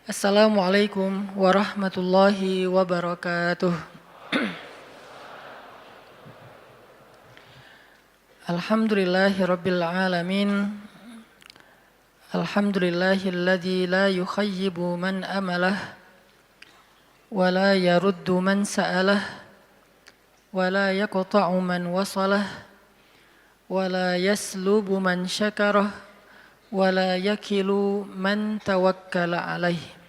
Assalamualaikum warahmatullahi wabarakatuh. Alhamdulillahi rabbil alamin. Alhamdulillahilladzi la yukhayyibu man amalah wa la yaruddu man sa'alah wa la yaqta'u man wasalah wa la yaslubu man syakarah wa la yakilu man tawakkala alaih.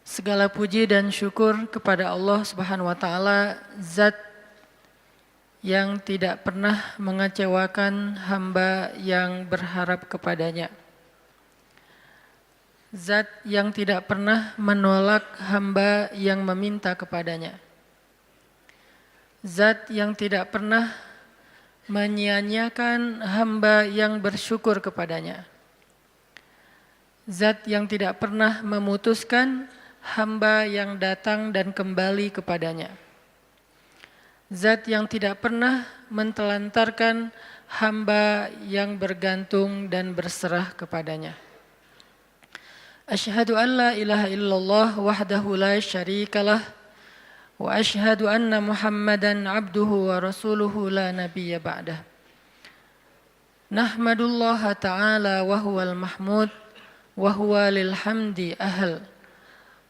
Segala puji dan syukur kepada Allah Subhanahu wa taala, zat yang tidak pernah mengecewakan hamba yang berharap kepadanya. Zat yang tidak pernah menolak hamba yang meminta kepadanya. Zat yang tidak pernah menyia-nyiakan hamba yang bersyukur kepadanya. Zat yang tidak pernah memutuskan hamba yang datang dan kembali kepadanya. Zat yang tidak pernah mentelantarkan hamba yang bergantung dan berserah kepadanya. Asyhadu an la ilaha illallah wahdahu la syarikalah wa asyhadu anna Muhammadan abduhu wa rasuluhu la nabiyya ba'dah. Nahmadullaha ta'ala wa huwal mahmud wa huwa lil hamdi ahl.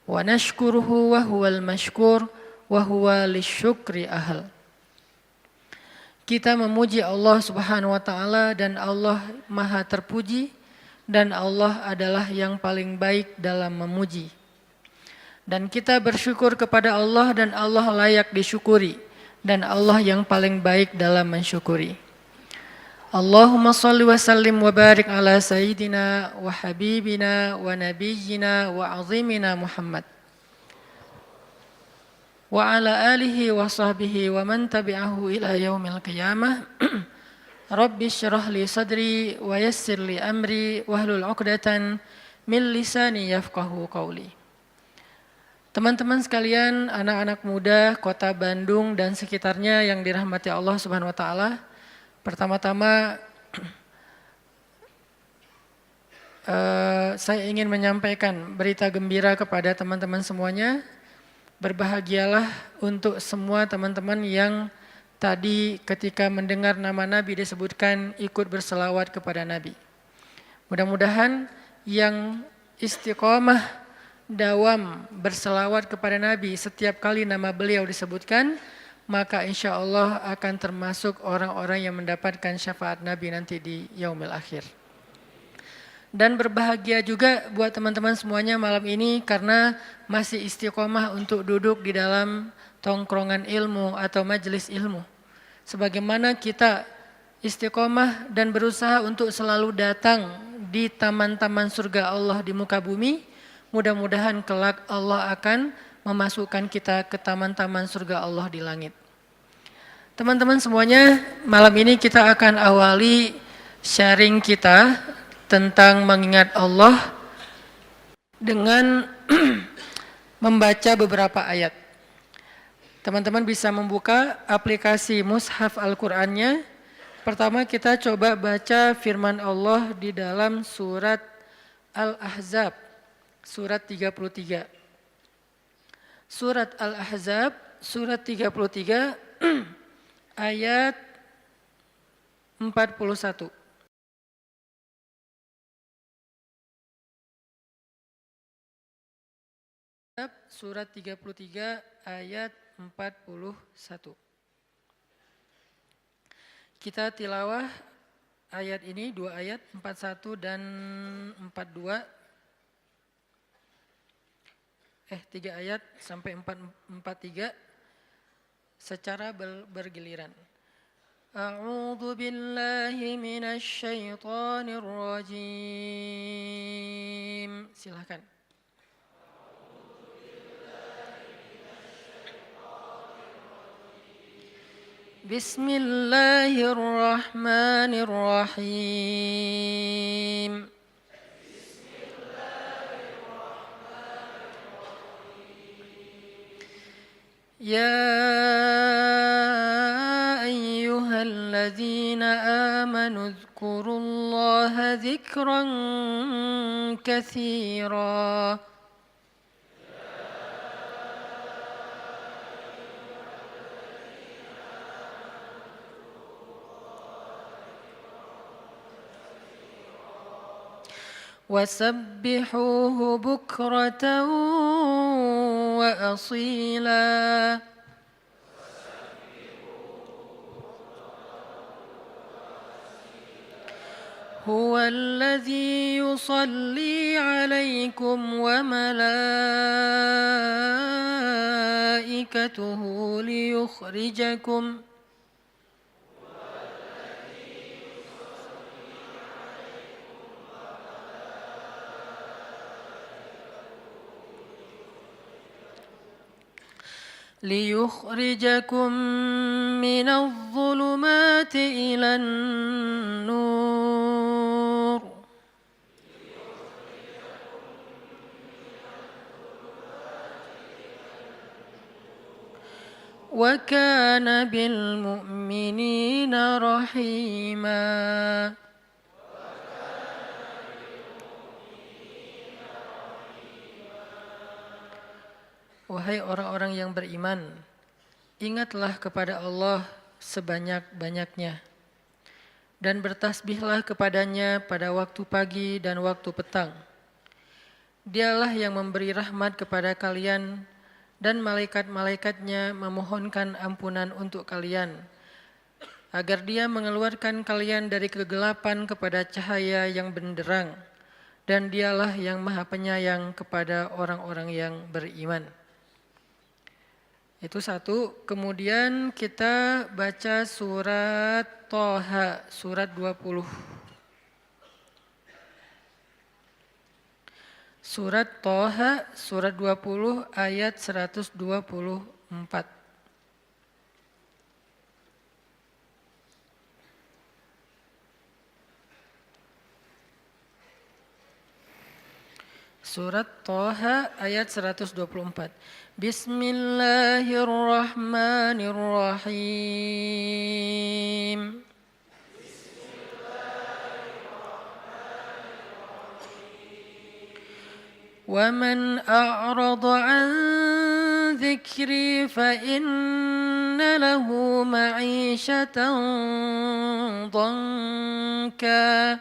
Wa nashkuruhu wa huwal mashkur wa huwa lisyukri ahl. Kita memuji Allah Subhanahu wa taala dan Allah Maha terpuji dan Allah adalah yang paling baik dalam memuji. Dan kita bersyukur kepada Allah dan Allah layak disyukuri dan Allah yang paling baik dalam mensyukuri. Allahumma salli wa sallim wa barik ala sayyidina wa habibina wa nabiyyina wa azimina Muhammad wa ala alihi wa sahbihi wa man tabi'ahu ila yaumil qiyamah. Rabbi syrah li sadri wa yassir li amri wahlul 'uqdatan min lisani yafqahu qawli. Teman-teman sekalian, anak-anak muda Kota Bandung dan sekitarnya yang dirahmati Allah Subhanahu wa taala. Pertama-tama saya ingin menyampaikan berita gembira kepada teman-teman semuanya. Berbahagialah untuk semua teman-teman yang tadi ketika mendengar nama Nabi disebutkan ikut berselawat kepada Nabi. Mudah-mudahan yang istiqomah dawam berselawat kepada Nabi setiap kali nama beliau disebutkan, maka insya Allah akan termasuk orang-orang yang mendapatkan syafaat Nabi nanti di yaumil akhir. Dan berbahagia juga buat teman-teman semuanya malam ini karena masih istiqomah untuk duduk di dalam tongkrongan ilmu atau majelis ilmu. Sebagaimana kita istiqomah dan berusaha untuk selalu datang di taman-taman surga Allah di muka bumi, mudah-mudahan kelak Allah akan memasukkan kita ke taman-taman surga Allah di langit. Teman-teman semuanya, malam ini kita akan awali sharing kita tentang mengingat Allah dengan membaca beberapa ayat. Teman-teman bisa membuka aplikasi Mushaf Al-Qur'annya. Pertama kita coba baca firman Allah di dalam surat Al-Ahzab, surat 33. Surat Al-Ahzab, surat 33, ayat 41. Surat 33, ayat 41. Kita tilawah ayat ini, dua ayat, 41 dan 42. 3 ayat sampai 43 secara bergiliran. A'udzu billahi minasy syaithanir rajim. Silakan. Bismillahirrahmanirrahim. يا أيها الذين آمنوا اذكروا الله ذكرا كثيرا وسبحوه بكرة وأصيلا هو الذي يصلي عليكم وملائكته ليخرجكم من الظلمات إلى النور وكان بالمؤمنين رحيما. Wahai orang-orang yang beriman, ingatlah kepada Allah sebanyak-banyaknya dan bertasbihlah kepadanya pada waktu pagi dan waktu petang. Dialah yang memberi rahmat kepada kalian dan malaikat-malaikatnya memohonkan ampunan untuk kalian agar Dia mengeluarkan kalian dari kegelapan kepada cahaya yang benderang, dan Dialah yang Maha Penyayang kepada orang-orang yang beriman. Itu satu. Kemudian kita baca surat Thaha, surat 20. Surat Thaha, surat 20 ayat 124. Surat Thaha ayat 124. Bismillahirrahmanirrahim. وَمَنْ أَعْرَضَ عَنْ ذِكْرِي فَإِنَّ لَهُ مَعِيشَةً ضَنْكًا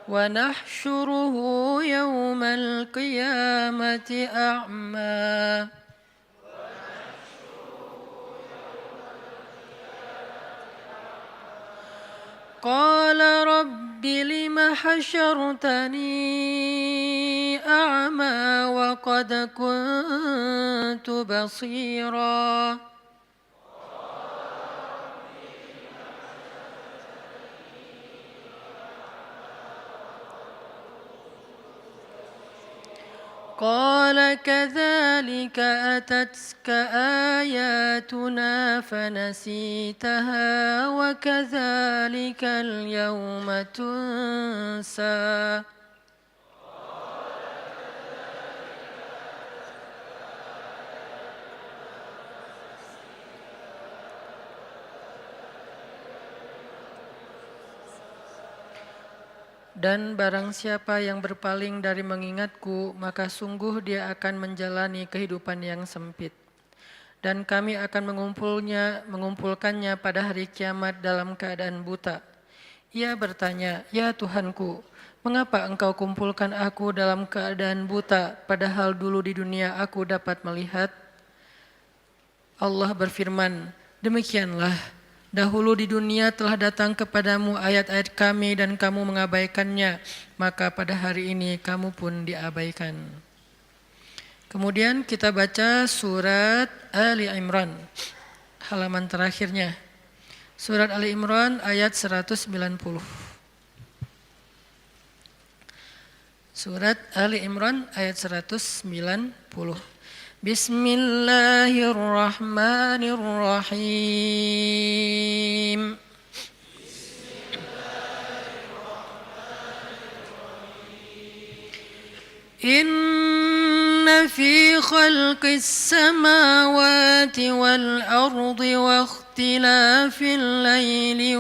وَنَحْشُرُهُ يَوْمَ الْقِيَامَةِ أَعْمَى قال رب لم حشرتني أعمى وقد كنت بصيرا قال كذلك أتتك آياتنا فنسيتها وكذلك اليوم تنسى Dan barang siapa yang berpaling dari mengingatku, maka sungguh dia akan menjalani kehidupan yang sempit. Dan kami akan mengumpulkannya pada hari kiamat dalam keadaan buta. Ia bertanya, "Ya Tuhanku, mengapa engkau kumpulkan aku dalam keadaan buta, padahal dulu di dunia aku dapat melihat?" Allah berfirman, "Demikianlah. Dahulu di dunia telah datang kepadamu ayat-ayat kami dan kamu mengabaikannya, maka pada hari ini kamu pun diabaikan." Kemudian kita baca surat Ali Imran, halaman terakhirnya. Surat Ali Imran ayat 190. Surat Ali Imran ayat 190. Bismillahirrahmanirrahim. في خلق السماوات والأرض واختلاف الليل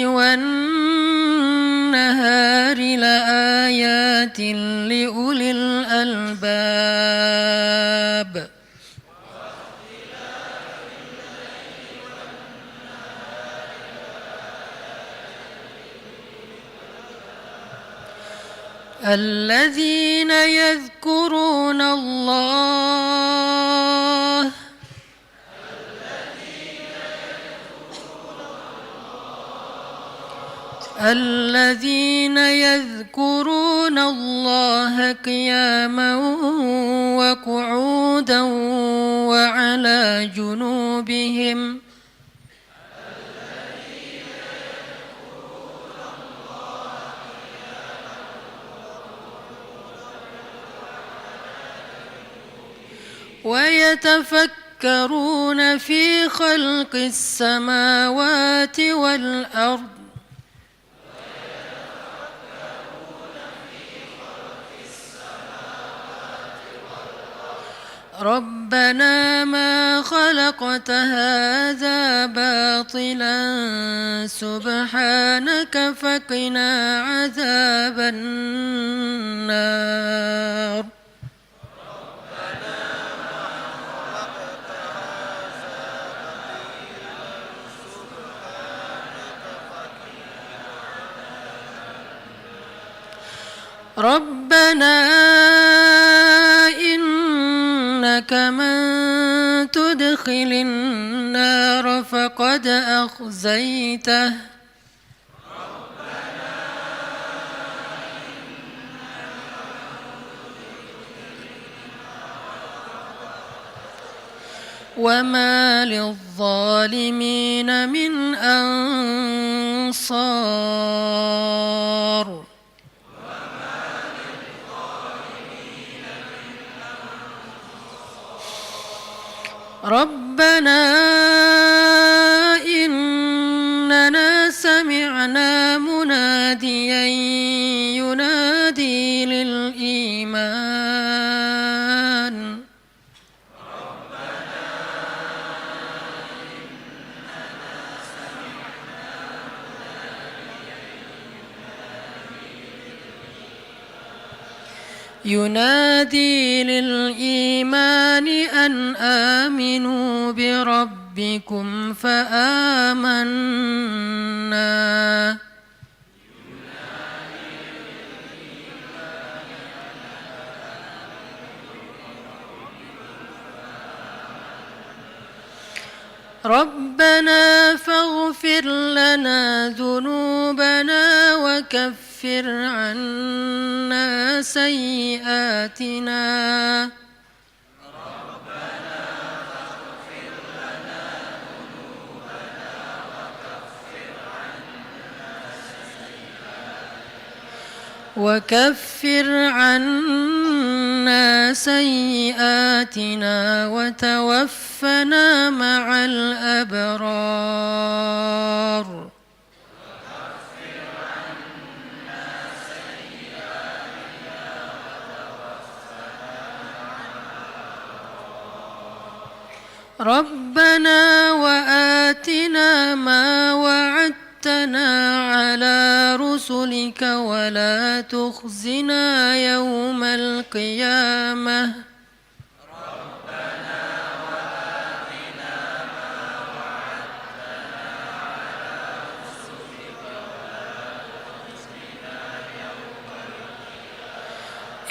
والنهار لآيات لأولي الألباب الذين يذكرون الله قياما وقعودا وعلى جنوبهم ويتفكرون في خلق السماوات والأرض ربنا ما خلقت هذا باطلا سبحانك فقنا عذاب النار ربنا إنك من تدخل النار فقد أخزيته وما للظالمين من أنصار ربنا إننا سمعنا مناديا ينادي للإيمان أن آمنوا بربكم فآمنا ربنا فاغفر لنا ذنوبنا وكفر عنا سيئاتنا وتوفنا مع الأبرار ربنا وآتنا ما وعدتنا على رسلك ولا تخزنا يوم القيامة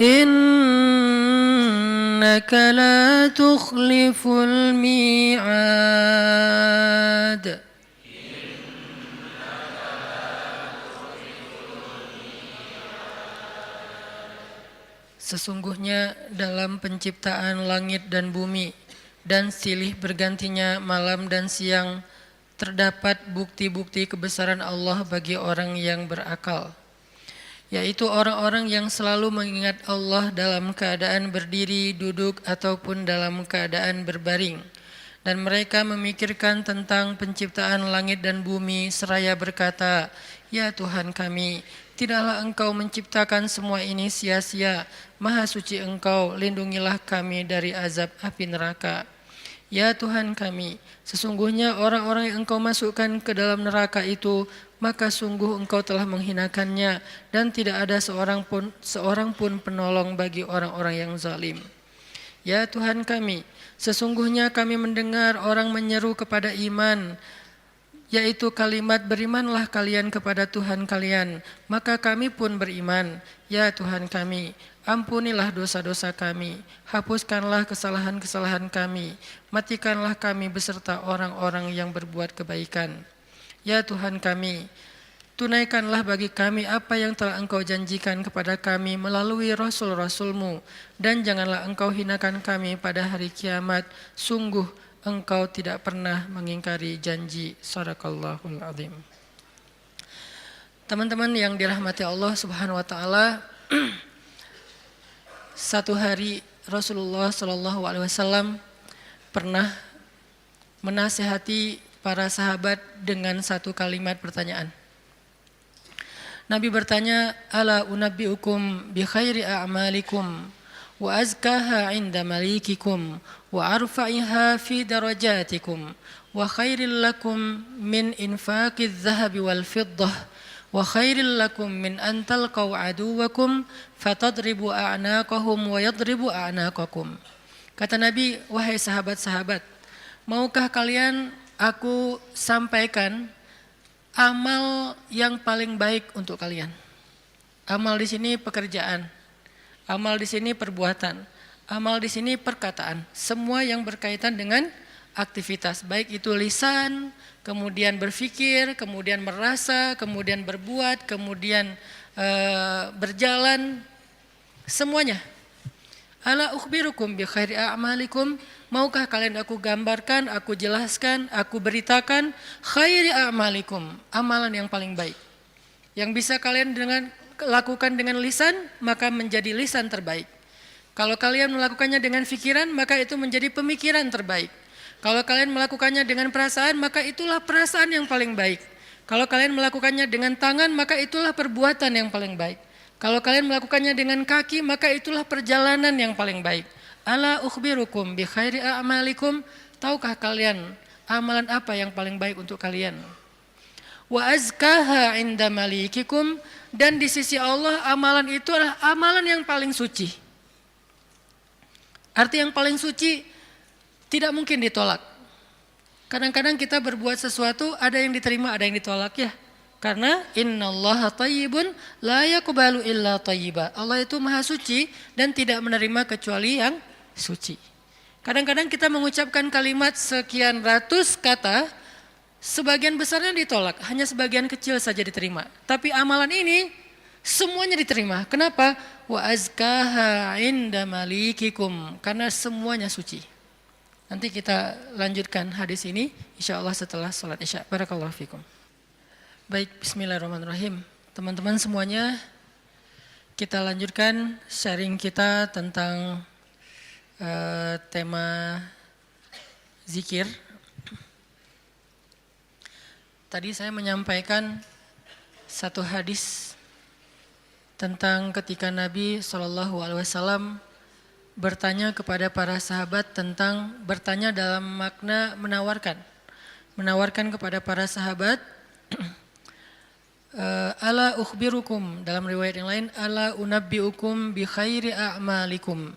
إنك لا تخلف الميعاد Sesungguhnya dalam penciptaan langit dan bumi dan silih bergantinya malam dan siang terdapat bukti-bukti kebesaran Allah bagi orang yang berakal. yaitu orang-orang yang selalu mengingat Allah dalam keadaan berdiri, duduk, ataupun dalam keadaan berbaring. Dan mereka memikirkan tentang penciptaan langit dan bumi seraya berkata, "Ya Tuhan kami, tidaklah Engkau menciptakan semua ini sia-sia. Maha suci Engkau, lindungilah kami dari azab api neraka." Ya Tuhan kami, sesungguhnya orang-orang yang Engkau masukkan ke dalam neraka itu, maka sungguh Engkau telah menghinakannya dan tidak ada seorang pun penolong bagi orang-orang yang zalim. Ya Tuhan kami, sesungguhnya kami mendengar orang menyeru kepada iman, yaitu kalimat berimanlah kalian kepada Tuhan kalian, maka kami pun beriman. Ya Tuhan kami, ampunilah dosa-dosa kami, hapuskanlah kesalahan-kesalahan kami, matikanlah kami beserta orang-orang yang berbuat kebaikan. Ya Tuhan kami, tunaikanlah bagi kami apa yang telah Engkau janjikan kepada kami melalui Rasul-Rasul-Mu, dan janganlah Engkau hinakan kami pada hari kiamat. Sungguh Engkau tidak pernah mengingkari janji. Shadaqallahul azim. Teman-teman yang dirahmati Allah Subhanahu wa taala, satu hari Rasulullah Shallallahu alaihi wasallam pernah menasihati para sahabat dengan satu kalimat pertanyaan. Nabi bertanya, "Ala unabbiukum bi khairi a'malikum wa azkaha 'inda malikikum wa arfa'iha fi darajatikum wa khairil lakum min infaqiz zahabi wal fiddah wa khairil lakum min an talqaw aduwakum fatadribu a'naqahum wa yadribu a'naqakum." Kata Nabi, "Wahai sahabat-sahabat, maukah kalian aku sampaikan amal yang paling baik untuk kalian?" Amal di sini pekerjaan, amal di sini perbuatan, amal di sini perkataan, semua yang berkaitan dengan aktivitas, baik itu lisan, kemudian berpikir, kemudian merasa, kemudian berbuat, kemudian berjalan, semuanya. Ala ukhbirukum bi khairi a'malikum, maukah kalian aku gambarkan, aku jelaskan, aku beritakan khairi a'malikum, amalan yang paling baik. Yang bisa kalian lakukan dengan lisan, maka menjadi lisan terbaik. Kalau kalian melakukannya dengan pikiran, maka itu menjadi pemikiran terbaik. Kalau kalian melakukannya dengan perasaan, maka itulah perasaan yang paling baik. Kalau kalian melakukannya dengan tangan, maka itulah perbuatan yang paling baik. Kalau kalian melakukannya dengan kaki, maka itulah perjalanan yang paling baik. Ala ukhbirukum bi khairi a'malikum, tahukah kalian amalan apa yang paling baik untuk kalian? Wa azkaha 'inda malikikum, dan di sisi Allah amalan itu adalah amalan yang paling suci. Arti yang paling suci tidak mungkin ditolak. Kadang-kadang kita berbuat sesuatu, ada yang diterima, ada yang ditolak ya. Karena innallaha thayyibun la yaqbalu illa thayyiba. Allah itu maha suci dan tidak menerima kecuali yang suci. Kadang-kadang kita mengucapkan kalimat sekian ratus kata, sebagian besarnya ditolak, hanya sebagian kecil saja diterima. Tapi amalan ini semuanya diterima. Kenapa? Wa azkaha 'inda malikikum, karena semuanya suci. Nanti kita lanjutkan hadis ini insyaallah setelah salat Isya. Barakallahu fikum. Baik, bismillahirrahmanirrahim. Teman-teman semuanya, kita lanjutkan sharing kita tentang tema zikir. Tadi saya menyampaikan satu hadis tentang ketika Nabi SAW bertanya kepada para sahabat tentang, bertanya dalam makna menawarkan kepada para sahabat, ala ukhbirukum, dalam riwayat yang lain, ala unabbiukum bi khairi a'malikum.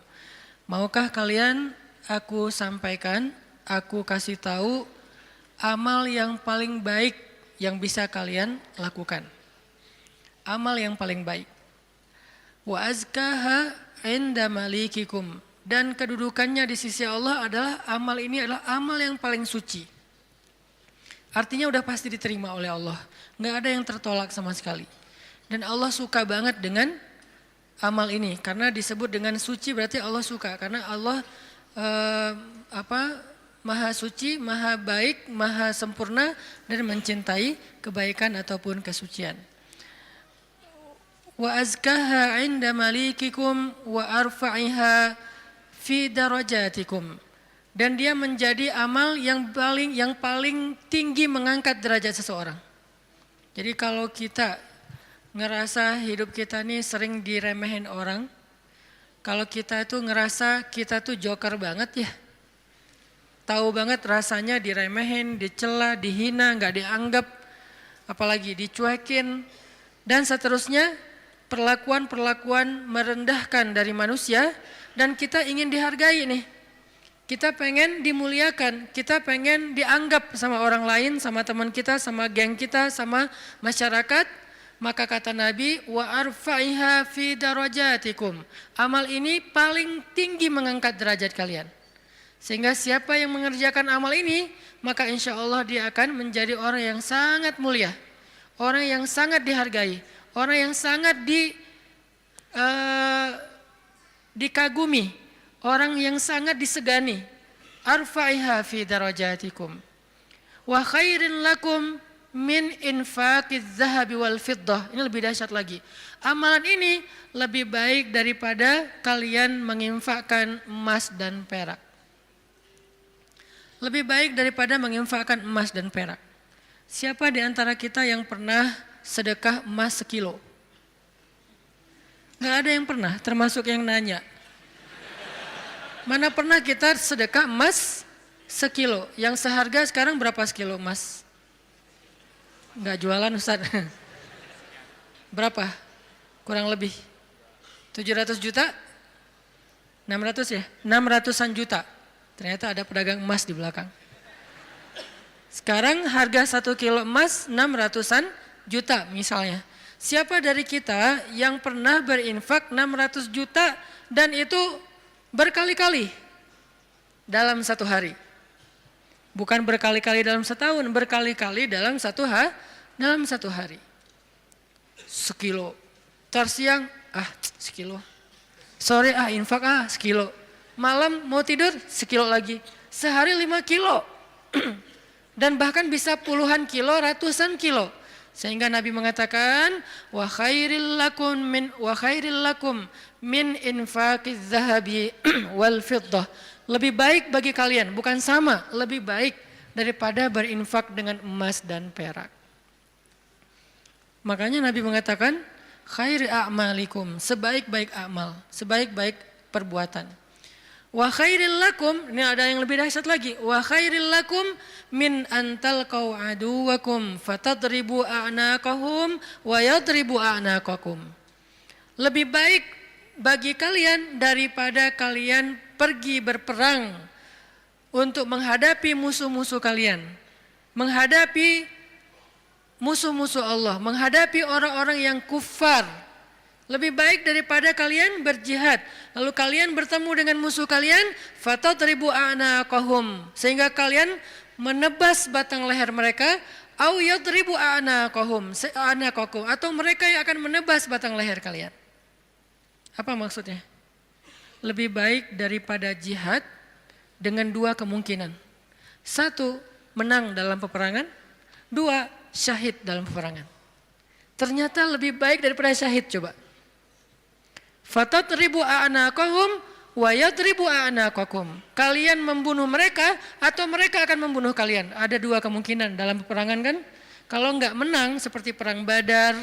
Maukah kalian aku sampaikan, aku kasih tahu amal yang paling baik yang bisa kalian lakukan. Amal yang paling baik. Wa azkaha 'inda malikikum, dan kedudukannya di sisi Allah adalah amal ini adalah amal yang paling suci. Artinya udah pasti diterima oleh Allah. Nggak ada yang tertolak sama sekali. Dan Allah suka banget dengan amal ini. Karena disebut dengan suci berarti Allah suka. Karena Allah maha suci, maha baik, maha sempurna dan mencintai kebaikan ataupun kesucian. wa azkaha 'inda malikikum wa arfa'iha fi darajatikum. Dan dia menjadi amal yang paling tinggi mengangkat derajat seseorang. Jadi kalau kita ngerasa hidup kita nih sering diremehin orang, kalau kita tuh ngerasa kita tuh joker banget ya, tahu banget rasanya diremehin, dicela, dihina, nggak dianggap, apalagi dicuekin, dan seterusnya, perlakuan-perlakuan merendahkan dari manusia, dan kita ingin dihargai nih. Kita pengen dimuliakan, kita pengen dianggap sama orang lain, sama teman kita, sama geng kita, sama masyarakat. Maka kata Nabi, wa arfa'iha fi darajatikum. Amal ini paling tinggi mengangkat derajat kalian. Sehingga siapa yang mengerjakan amal ini, maka insya Allah dia akan menjadi orang yang sangat mulia, orang yang sangat dihargai, orang yang sangat dikagumi, orang yang sangat disegani. Arfa'iha fi darajatikum wa khairin lakum min infaqiz zahabi wal fiddah. Ini lebih dahsyat lagi. Amalan ini lebih baik daripada kalian menginfakkan emas dan perak. Lebih baik daripada menginfakkan emas dan perak. Siapa di antara kita yang pernah sedekah emas 1 kilo? Gak ada yang pernah, termasuk yang nanya. Mana pernah kita sedekah emas 1 kilo? Yang seharga sekarang berapa sekilo emas? Enggak jualan Ustaz. Berapa? Kurang lebih 700 juta? 600 ya? 600-an juta. Ternyata ada pedagang emas di belakang. Sekarang harga 1 kilo emas 600-an juta misalnya. Siapa dari kita yang pernah berinfak 600 juta dan itu berkali-kali dalam 1 hari? Bukan berkali-kali dalam setahun, berkali-kali dalam 1 hari. 1 kilo. Ntar siang, 1 kilo. Sore, infak 1 kilo. Malam mau tidur 1 kilo lagi. Sehari 5 kilo. Dan bahkan bisa puluhan kilo, ratusan kilo. Sehingga Nabi mengatakan, wa khairil lakum min infaqiz zahabi wal fiddah. Lebih baik bagi kalian, bukan sama, lebih baik daripada berinfak dengan emas dan perak. Makanya Nabi mengatakan, khairi a'malikum, sebaik-baik amal, sebaik-baik perbuatan. Wa khairil lakum, ini ada yang lebih dahsyat lagi. Wa khairil lakum min antalqau aduwakum fatadribu a'naqahum wa yadribu a'naqakum. Lebih baik bagi kalian daripada kalian pergi berperang untuk menghadapi musuh-musuh kalian. Menghadapi musuh-musuh Allah, menghadapi orang-orang yang kufar. Lebih baik daripada kalian berjihad, lalu kalian bertemu dengan musuh kalian, fatadribu a'naqahum, sehingga kalian menebas batang leher mereka, au yadribu a'naqahum, atau mereka yang akan menebas batang leher kalian. Apa maksudnya? Lebih baik daripada jihad dengan 2 kemungkinan. 1, menang dalam peperangan. 2, syahid dalam peperangan. Ternyata lebih baik daripada syahid, coba. Fatadribu a'naqahum wa yadribu a'naqakum. Kalian membunuh mereka atau mereka akan membunuh kalian. Ada 2 kemungkinan dalam peperangan kan? Kalau enggak menang seperti perang Badar,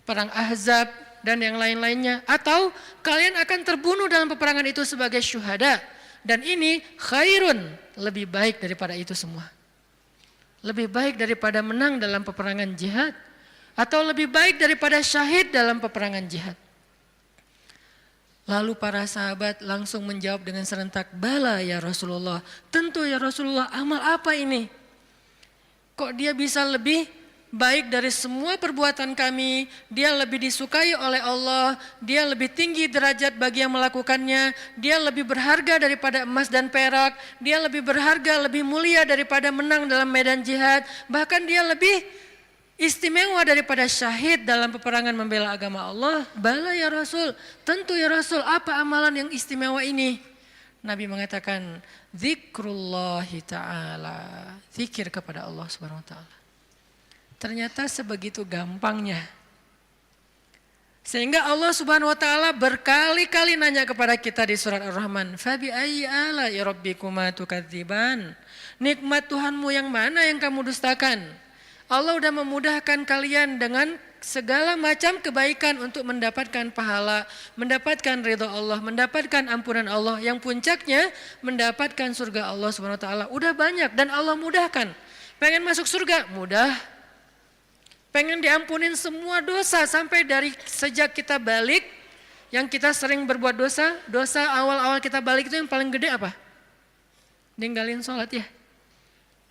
perang Ahzab dan yang lain-lainnya, atau kalian akan terbunuh dalam peperangan itu sebagai syuhada. Dan ini khairun, lebih baik daripada itu semua. Lebih baik daripada menang dalam peperangan jihad, atau lebih baik daripada syahid dalam peperangan jihad. Lalu para sahabat langsung menjawab dengan serentak, bala ya Rasulullah, tentu ya Rasulullah, amal apa ini? Kok dia bisa lebih baik dari semua perbuatan kami, dia lebih disukai oleh Allah, dia lebih tinggi derajat bagi yang melakukannya, dia lebih berharga daripada emas dan perak, dia lebih berharga, lebih mulia daripada menang dalam medan jihad, bahkan dia lebih istimewa daripada syahid dalam peperangan membela agama Allah. Bala ya Rasul, tentu ya Rasul, apa amalan yang istimewa ini? Nabi mengatakan, zikrullahi ta'ala, zikir kepada Allah subhanahu wa ta'ala. Ternyata sebegitu gampangnya, Sehingga Allah Subhanahu wa taala berkali-kali nanya kepada kita di surat Ar-Rahman, "Fabi ayyi ala'i rabbikuma tukadziban?" Nikmat Tuhanmu yang mana yang kamu dustakan? Allah sudah memudahkan kalian dengan segala macam kebaikan untuk mendapatkan pahala, mendapatkan ridha Allah, mendapatkan ampunan Allah, yang puncaknya mendapatkan surga Allah Subhanahu wa taala. Udah banyak dan Allah mudahkan. Pengen masuk surga? Mudah. Pengen diampunin semua dosa sampai dari sejak kita balik, yang kita sering berbuat dosa, dosa awal-awal kita balik itu yang paling gede apa? Ninggalin sholat ya.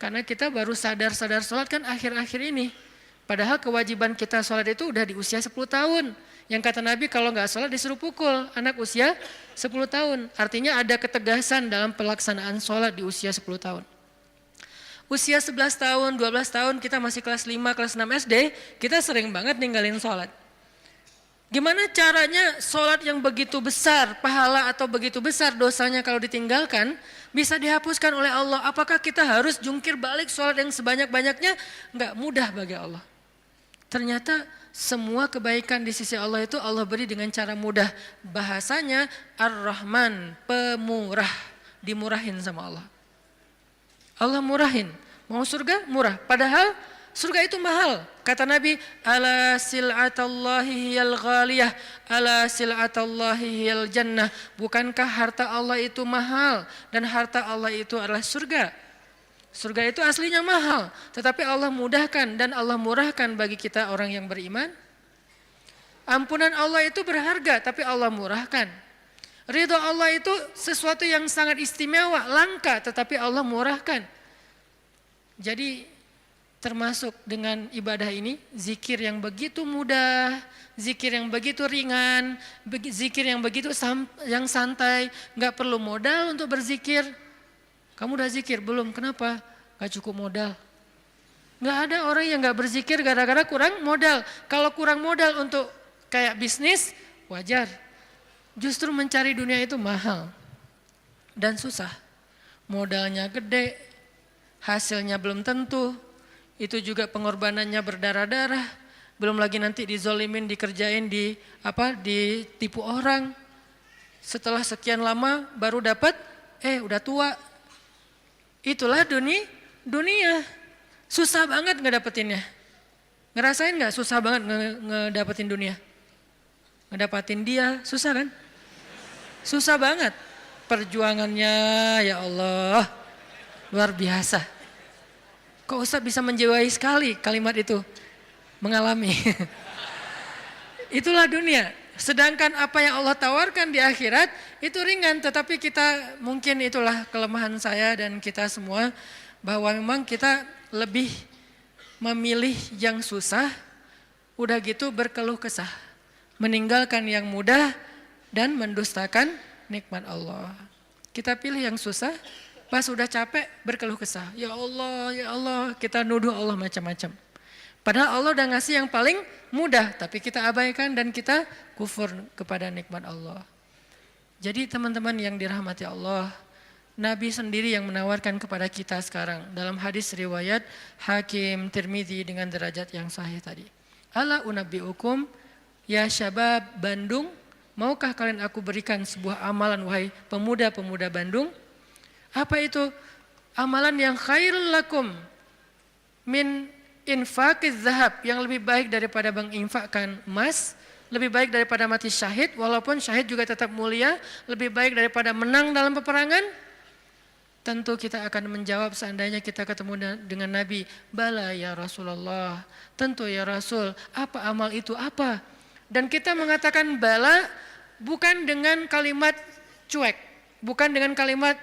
Karena kita baru sadar-sadar sholat kan akhir-akhir ini. Padahal kewajiban kita sholat itu udah di usia 10 tahun. Yang kata Nabi kalau nggak sholat disuruh pukul anak usia 10 tahun. Artinya ada ketegasan dalam pelaksanaan sholat di usia 10 tahun. Usia 11 tahun, 12 tahun kita masih kelas 5, kelas 6 SD, kita sering banget ninggalin sholat. Gimana caranya sholat yang begitu besar pahala atau begitu besar dosanya kalau ditinggalkan bisa dihapuskan oleh Allah? Apakah kita harus jungkir balik sholat yang sebanyak-banyaknya? Enggak mudah bagi Allah. Ternyata semua kebaikan di sisi Allah itu Allah beri dengan cara mudah. Bahasanya Ar-Rahman, pemurah, dimurahin sama Allah. Allah murahin, mau surga murah, padahal surga itu mahal. Kata Nabi, ala sil'atallahi hiyal ghaliyah, ala sil'atallahi hiyal jannah. Bukankah harta Allah itu mahal dan harta Allah itu adalah surga. Surga itu aslinya mahal, tetapi Allah mudahkan dan Allah murahkan bagi kita orang yang beriman. Ampunan Allah itu berharga, tapi Allah murahkan. Ridho Allah itu sesuatu yang sangat istimewa, langka, tetapi Allah murahkan. Jadi termasuk dengan ibadah ini, zikir yang begitu mudah, zikir yang begitu ringan, zikir yang begitu yang santai, nggak perlu modal untuk berzikir. Kamu udah zikir belum? Kenapa? Gak cukup modal. Nggak ada orang yang nggak berzikir gara-gara kurang modal. Kalau kurang modal untuk kayak bisnis, wajar. Justru mencari dunia itu mahal dan susah. Modalnya gede, hasilnya belum tentu. Itu juga pengorbanannya berdarah-darah. Belum lagi nanti dizolimin, dikerjain, ditipu orang. Setelah sekian lama baru dapat, udah tua. Itulah dunia. Susah banget ngedapetinnya. Ngerasain gak susah banget ngedapetin dunia? Ngedapatin dia, susah kan? Susah banget. Perjuangannya ya Allah, luar biasa. Kok Ustaz bisa menjiwai sekali kalimat itu? Mengalami. Itulah dunia. Sedangkan apa yang Allah tawarkan di akhirat itu ringan. Tetapi kita mungkin itulah kelemahan saya dan kita semua. Bahwa memang kita lebih memilih yang susah. Udah gitu berkeluh kesah. Meninggalkan yang mudah dan mendustakan nikmat Allah. Kita pilih yang susah. Pas udah capek berkeluh kesah. Ya Allah, kita nuduh Allah macam-macam. Padahal Allah udah ngasih yang paling mudah, tapi kita abaikan dan kita kufur kepada nikmat Allah. Jadi teman-teman yang dirahmati Allah, Nabi sendiri yang menawarkan kepada kita sekarang dalam hadis riwayat Hakim Tirmizi dengan derajat yang sahih tadi. Ala unabbiukum ya syabab Bandung, maukah kalian aku berikan sebuah amalan wahai pemuda-pemuda Bandung? Apa itu? Amalan yang khairul lakum min infaqiz zahab, yang lebih baik daripada menginfakkan emas, lebih baik daripada mati syahid, walaupun syahid juga tetap mulia, lebih baik daripada menang dalam peperangan. Tentu kita akan menjawab seandainya kita ketemu dengan Nabi, bala ya Rasulullah, tentu ya Rasul, apa amal itu apa? Dan kita mengatakan bala bukan dengan kalimat cuek, bukan dengan kalimat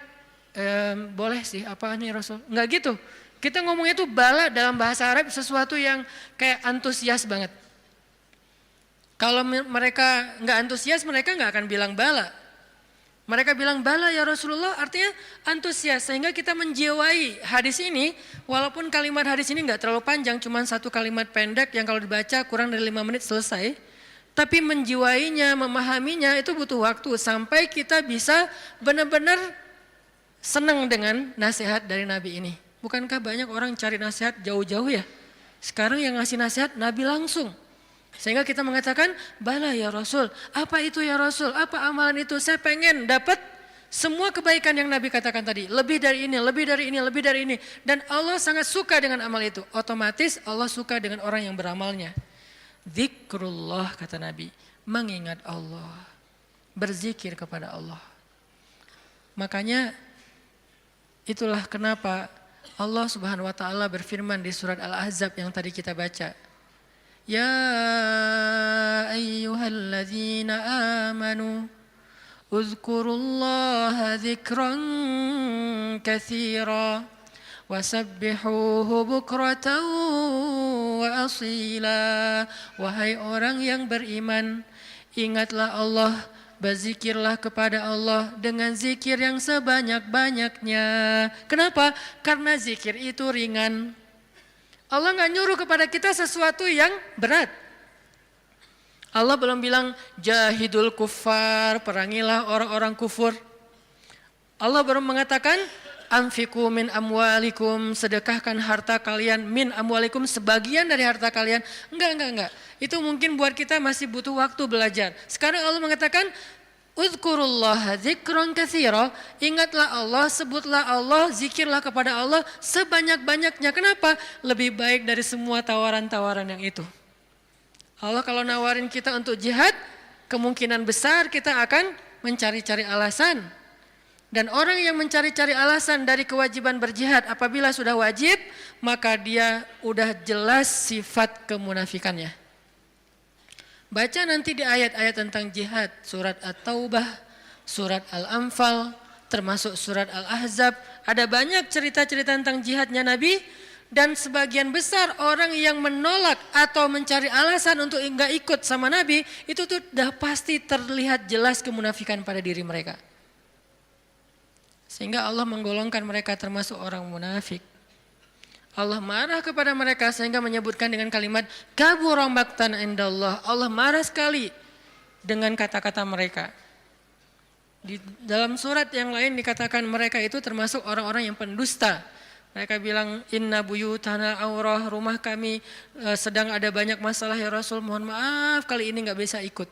boleh sih, apa nih Rasul? Enggak gitu. Kita ngomongnya itu bala dalam bahasa Arab sesuatu yang kayak antusias banget. Kalau mereka enggak antusias, mereka enggak akan bilang bala. Mereka bilang bala ya Rasulullah, artinya antusias. Sehingga kita menjiwai hadis ini, walaupun kalimat hadis ini enggak terlalu panjang, cuma satu kalimat pendek yang kalau dibaca kurang dari 5 menit selesai. Tapi menjiwainya, memahaminya itu butuh waktu sampai kita bisa benar-benar senang dengan nasihat dari Nabi ini. Bukankah banyak orang cari nasihat jauh-jauh ya? Sekarang yang ngasih nasihat Nabi langsung. Sehingga kita mengatakan, bala ya Rasul, apa itu ya Rasul, apa amalan itu, saya pengen dapat semua kebaikan yang Nabi katakan tadi, lebih dari ini, lebih dari ini, lebih dari ini. Dan Allah sangat suka dengan amal itu, otomatis Allah suka dengan orang yang beramalnya. Zikrullah kata Nabi, mengingat Allah, berzikir kepada Allah. Makanya itulah kenapa Allah Subhanahu wa taala berfirman di surat Al-Ahzab yang tadi kita baca. Ya ayyuhalladzina amanu uzkurullaha dzikran katsira wasabbihuhu bukratan wa asila. Wahai orang yang beriman, ingatlah Allah, berzikirlah kepada Allah dengan zikir yang sebanyak-banyaknya. Kenapa? Karena zikir itu ringan. Allah nggak nyuruh kepada kita sesuatu yang berat. Allah belum bilang jahidul kuffar, perangilah orang-orang kufur. Allah baru mengatakan anfiqu min amwalikum, sedekahkan harta kalian, min amwalikum, sebagian dari harta kalian. Enggak. Itu mungkin buat kita masih butuh waktu belajar. Sekarang Allah mengatakan uzkurullaha dzikran katsira, ingatlah Allah, sebutlah Allah, zikirlah kepada Allah sebanyak-banyaknya. Kenapa? Lebih baik dari semua tawaran-tawaran yang itu. Allah kalau nawarin kita untuk jihad, kemungkinan besar kita akan mencari-cari alasan. Dan orang yang mencari-cari alasan dari kewajiban berjihad apabila sudah wajib, maka dia udah jelas sifat kemunafikannya. Baca nanti di ayat-ayat tentang jihad, surat At-Taubah, surat Al-Anfal, termasuk surat Al-Ahzab. Ada banyak cerita-cerita tentang jihadnya Nabi, dan sebagian besar orang yang menolak atau mencari alasan untuk enggak ikut sama Nabi, itu tuh udah pasti terlihat jelas kemunafikan pada diri mereka. Sehingga Allah menggolongkan mereka termasuk orang munafik. Allah marah kepada mereka sehingga menyebutkan dengan kalimat kabura maqtan indallah. Allah marah sekali dengan kata-kata mereka. Di dalam surat yang lain dikatakan mereka itu termasuk orang-orang yang pendusta. Mereka bilang inna buyutana aurah, rumah kami sedang ada banyak masalah ya Rasul, mohon maaf kali ini enggak bisa ikut.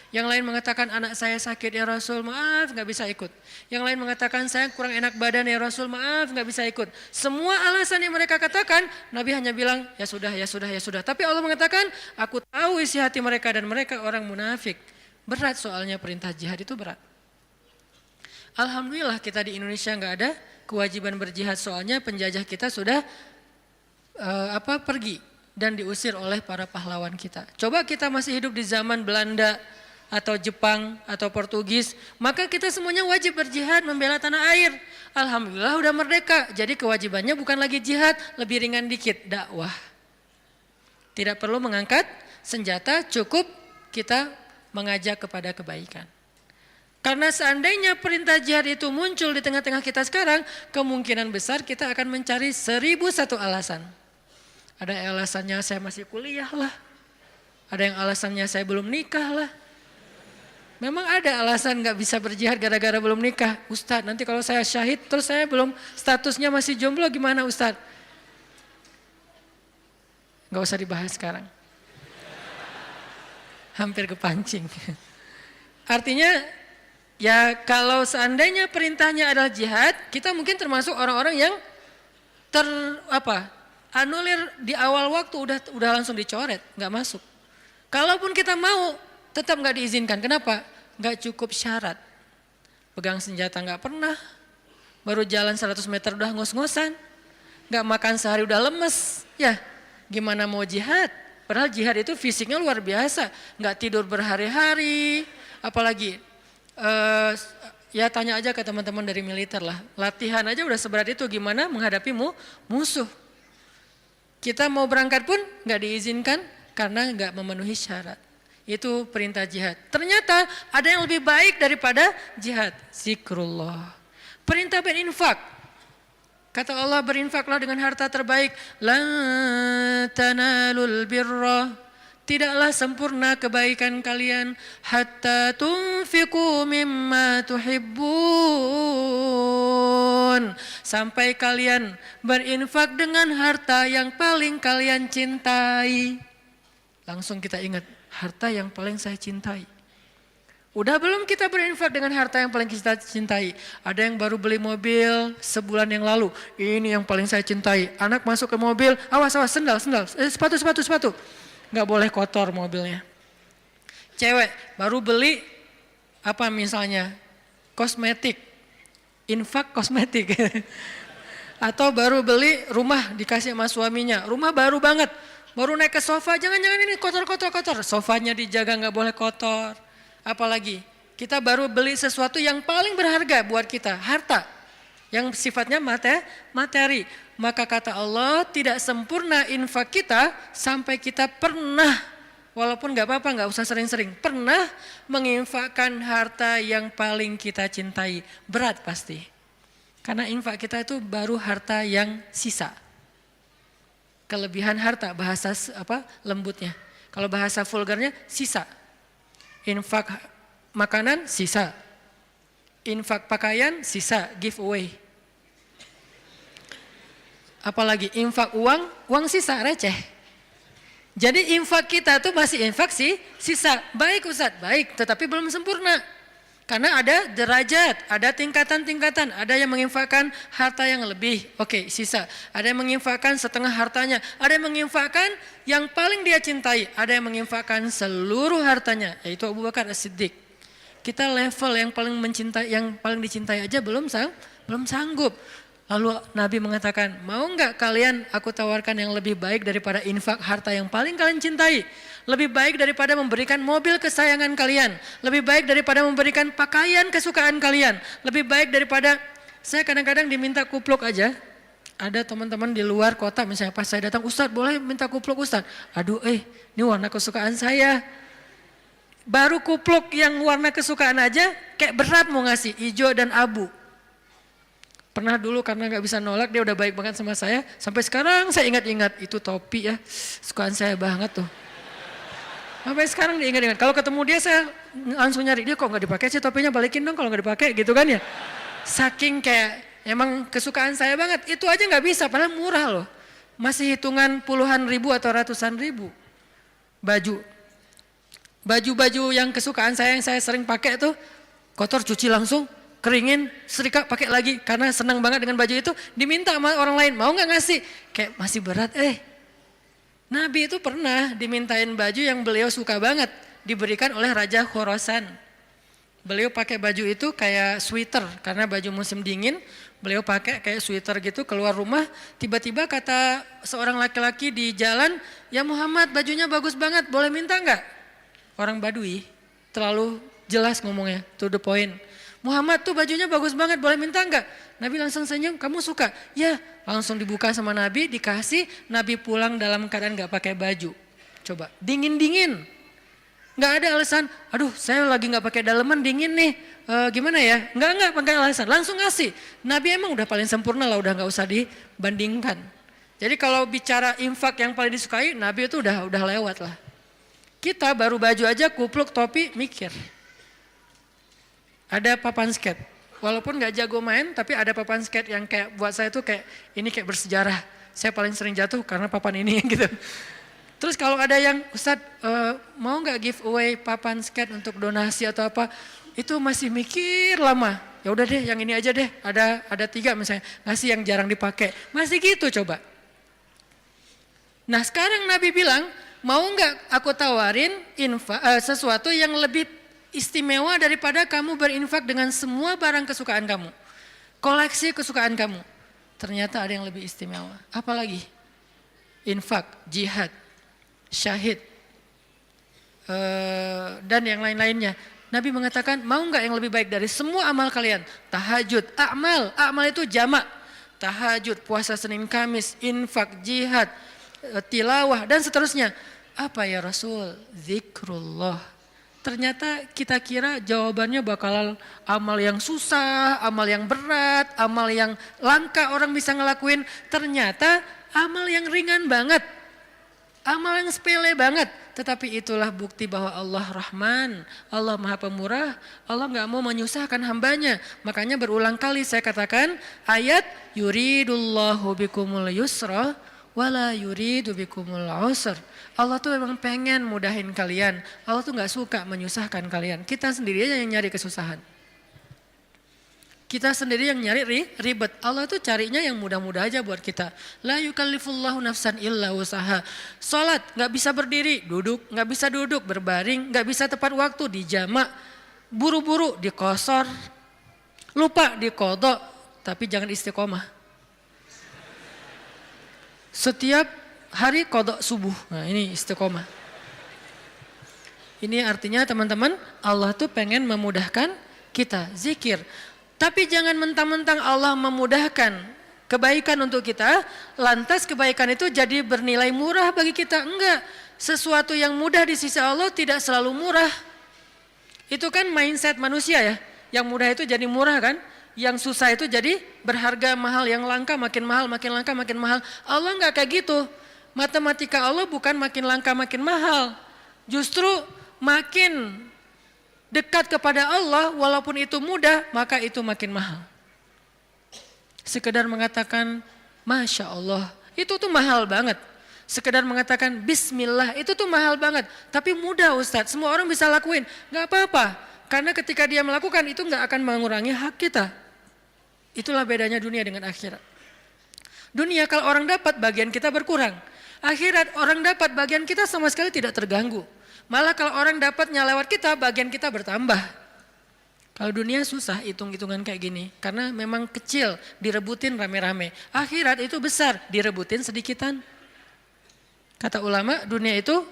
Yang lain mengatakan anak saya sakit ya Rasul, maaf nggak bisa ikut. Yang lain mengatakan saya kurang enak badan ya Rasul, maaf nggak bisa ikut. Semua alasan yang mereka katakan, Nabi hanya bilang ya sudah, ya sudah, ya sudah. Tapi Allah mengatakan aku tahu isi hati mereka dan mereka orang munafik. Berat soalnya perintah jihad itu berat. Alhamdulillah kita di Indonesia nggak ada kewajiban berjihad, soalnya penjajah kita sudah pergi dan diusir oleh para pahlawan kita. Coba kita masih hidup di zaman Belanda atau Jepang atau Portugis, maka kita semuanya wajib berjihad membela tanah air. Alhamdulillah udah merdeka, jadi kewajibannya bukan lagi jihad, lebih ringan dikit, dakwah. Tidak perlu mengangkat senjata, cukup kita mengajak kepada kebaikan. Karena seandainya perintah jihad itu muncul di tengah-tengah kita sekarang, kemungkinan besar kita akan mencari 1001 alasan. Ada alasannya saya masih kuliah lah, ada yang alasannya saya belum nikah lah. Memang ada alasan gak bisa berjihad gara-gara belum nikah. Ustadz, nanti kalau saya syahid terus saya belum, statusnya masih jomblo gimana Ustadz? Gak usah dibahas sekarang. Hampir kepancing. Artinya ya kalau seandainya perintahnya adalah jihad, kita mungkin termasuk orang-orang yang anulir di awal waktu udah langsung dicoret, gak masuk. Kalaupun kita mau, tetap nggak diizinkan. Kenapa? Nggak cukup syarat. Pegang senjata nggak pernah, baru jalan 100 meter udah ngos-ngosan, nggak makan sehari udah lemes. Ya, gimana mau jihad? Padahal jihad itu fisiknya luar biasa, nggak tidur berhari-hari, apalagi ya tanya aja ke teman-teman dari militer lah. Latihan aja udah seberat itu, gimana menghadapi musuh? Kita mau berangkat pun nggak diizinkan karena nggak memenuhi syarat. Itu perintah jihad. Ternyata ada yang lebih baik daripada jihad. Zikrullah. Perintah berinfak. Kata Allah, berinfaklah dengan harta terbaik. Lan tanalul birra. Tidaklah sempurna kebaikan kalian. Hatta tunfiqu mimma tuhibbun. Sampai kalian berinfak dengan harta yang paling kalian cintai. Langsung kita ingat, harta yang paling saya cintai. Udah belum kita berinfak dengan harta yang paling kita cintai? Ada yang baru beli mobil sebulan yang lalu. Ini yang paling saya cintai. Anak masuk ke mobil, awas, sendal, sepatu. Nggak boleh kotor mobilnya. Cewek baru beli apa misalnya? Kosmetik. Infak kosmetik. Atau baru beli rumah dikasih sama suaminya. Rumah baru banget. Baru naik ke sofa, jangan-jangan ini kotor. Sofanya dijaga nggak boleh kotor. Apalagi kita baru beli sesuatu yang paling berharga buat kita, harta yang sifatnya materi. Maka kata Allah, tidak sempurna infak kita sampai kita pernah, walaupun gak apa-apa, gak usah sering-sering, pernah menginfakkan harta yang paling kita cintai. Berat pasti, karena infak kita itu baru harta yang sisa. Kelebihan harta, bahasa lembutnya. Kalau bahasa vulgarnya, sisa. Infak makanan sisa, infak pakaian sisa, giveaway. Apalagi infak uang sisa, receh. Jadi infak kita tuh masih infak sisa. Baik Ustadz, baik, tetapi belum sempurna. Karena ada derajat, ada tingkatan-tingkatan. Ada yang menginfakkan harta yang lebih, oke, sisa. Ada yang menginfakkan setengah hartanya. Ada yang menginfakkan yang paling dia cintai. Ada yang menginfakkan seluruh hartanya, yaitu Abu Bakar As-Siddiq. Kita level yang paling dicintai aja belum sanggup. Lalu Nabi mengatakan, mau enggak kalian aku tawarkan yang lebih baik daripada infak harta yang paling kalian cintai? Lebih baik daripada memberikan mobil kesayangan kalian. Lebih baik daripada memberikan pakaian kesukaan kalian. Lebih baik daripada, saya kadang-kadang diminta kupluk aja. Ada teman-teman di luar kota misalnya pas saya datang, Ustadz boleh minta kupluk Ustadz? Aduh ini warna kesukaan saya. Baru kupluk yang warna kesukaan aja kayak berat mau ngasih, hijau dan abu. Pernah dulu karena gak bisa nolak, dia udah baik banget sama saya. Sampai sekarang saya ingat-ingat, itu topi ya, sukaan saya banget tuh. Sampai sekarang diingat-ingat. Kalau ketemu dia saya langsung nyari, dia kok gak dipakai sih topinya, balikin dong kalau gak dipakai gitu kan ya. Saking kayak emang kesukaan saya banget, itu aja gak bisa padahal murah loh. Masih hitungan puluhan ribu atau ratusan ribu. Baju yang kesukaan saya yang saya sering pakai tuh, kotor cuci langsung, keringin, setrika, pakai lagi. Karena senang banget dengan baju itu, diminta sama orang lain, mau gak ngasih? Kayak masih berat, Nabi itu pernah dimintain baju yang beliau suka banget, diberikan oleh Raja Khorasan. Beliau pakai baju itu kayak sweater, karena baju musim dingin, beliau pakai kayak sweater gitu, keluar rumah, tiba-tiba kata seorang laki-laki di jalan, ya Muhammad bajunya bagus banget, boleh minta enggak? Orang Badui, terlalu jelas ngomongnya, to the point. Muhammad tuh bajunya bagus banget, boleh minta enggak? Nabi langsung senyum, kamu suka? Ya, langsung dibuka sama Nabi, dikasih. Nabi pulang dalam keadaan enggak pakai baju. Coba, dingin-dingin. Enggak ada alasan, aduh saya lagi enggak pakai daleman, dingin nih. Gimana ya? Enggak pakai alasan, langsung ngasih. Nabi emang udah paling sempurna lah, udah enggak usah dibandingkan. Jadi kalau bicara infak yang paling disukai, Nabi itu udah lewat lah. Kita baru baju aja, kupluk, topi, mikir. Ada papan skate, walaupun gak jago main, tapi ada papan skate yang kayak buat saya tuh kayak ini kayak bersejarah. Saya paling sering jatuh karena papan ini gitu. Terus kalau ada yang Ustadz mau gak giveaway papan skate untuk donasi atau apa, itu masih mikir lama. Ya udah deh, yang ini aja deh. Ada 3 misalnya, ngasih yang jarang dipakai. Masih gitu coba. Nah sekarang Nabi bilang, mau gak aku tawarin sesuatu yang lebih istimewa daripada kamu berinfak dengan semua barang kesukaan kamu. Koleksi kesukaan kamu. Ternyata ada yang lebih istimewa. Apalagi? Infak, jihad, syahid, dan yang lain-lainnya. Nabi mengatakan, mau enggak yang lebih baik dari semua amal kalian? Tahajud, amal itu jamak. Tahajud, puasa Senin Kamis, infak, jihad, tilawah, dan seterusnya. Apa ya Rasul? Zikrullah. Ternyata kita kira jawabannya bakal amal yang susah, amal yang berat, amal yang langka orang bisa ngelakuin. Ternyata amal yang ringan banget, amal yang sepele banget. Tetapi itulah bukti bahwa Allah Rahman, Allah Maha Pemurah, Allah gak mau menyusahkan hambanya. Makanya berulang kali saya katakan ayat yuridullahu bikumul yusra wala yuridu bikumul usr. Allah tuh memang pengen mudahin kalian. Allah tuh nggak suka menyusahkan kalian. Kita sendiri aja yang nyari kesusahan. Kita sendiri yang nyari ribet. Allah tuh carinya yang mudah-mudah aja buat kita. La yukallifullahu nafsan illa usaha. Salat nggak bisa berdiri, duduk, nggak bisa duduk, berbaring, nggak bisa tepat waktu, dijamak, buru-buru, dikosor, lupa dikodok, tapi jangan istiqomah. Setiap hari kodok subuh. Nah ini istiqomah. Ini artinya teman-teman, Allah tuh pengen memudahkan kita zikir. Tapi jangan mentang-mentang Allah memudahkan kebaikan untuk kita, lantas kebaikan itu jadi bernilai murah bagi kita. Enggak, sesuatu yang mudah di sisi Allah tidak selalu murah. Itu kan mindset manusia ya, yang mudah itu jadi murah kan, yang susah itu jadi berharga mahal, yang langka makin mahal, makin langka makin mahal. Allah enggak kayak gitu, matematika Allah bukan makin langka makin mahal, justru makin dekat kepada Allah walaupun itu mudah, maka itu makin mahal. Sekedar mengatakan Masya Allah, itu tuh mahal banget. Sekedar mengatakan Bismillah, itu tuh mahal banget. Tapi mudah Ustadz, semua orang bisa lakuin. Gak apa-apa, karena ketika dia melakukan itu gak akan mengurangi hak kita. Itulah bedanya dunia dengan akhirat. Dunia kalau orang dapat, bagian kita berkurang. Akhirat orang dapat, bagian kita sama sekali tidak terganggu. Malah kalau orang dapatnya lewat kita, bagian kita bertambah. Kalau dunia susah hitung-hitungan kayak gini. Karena memang kecil, direbutin rame-rame. Akhirat itu besar, direbutin sedikitan. Kata ulama, dunia itu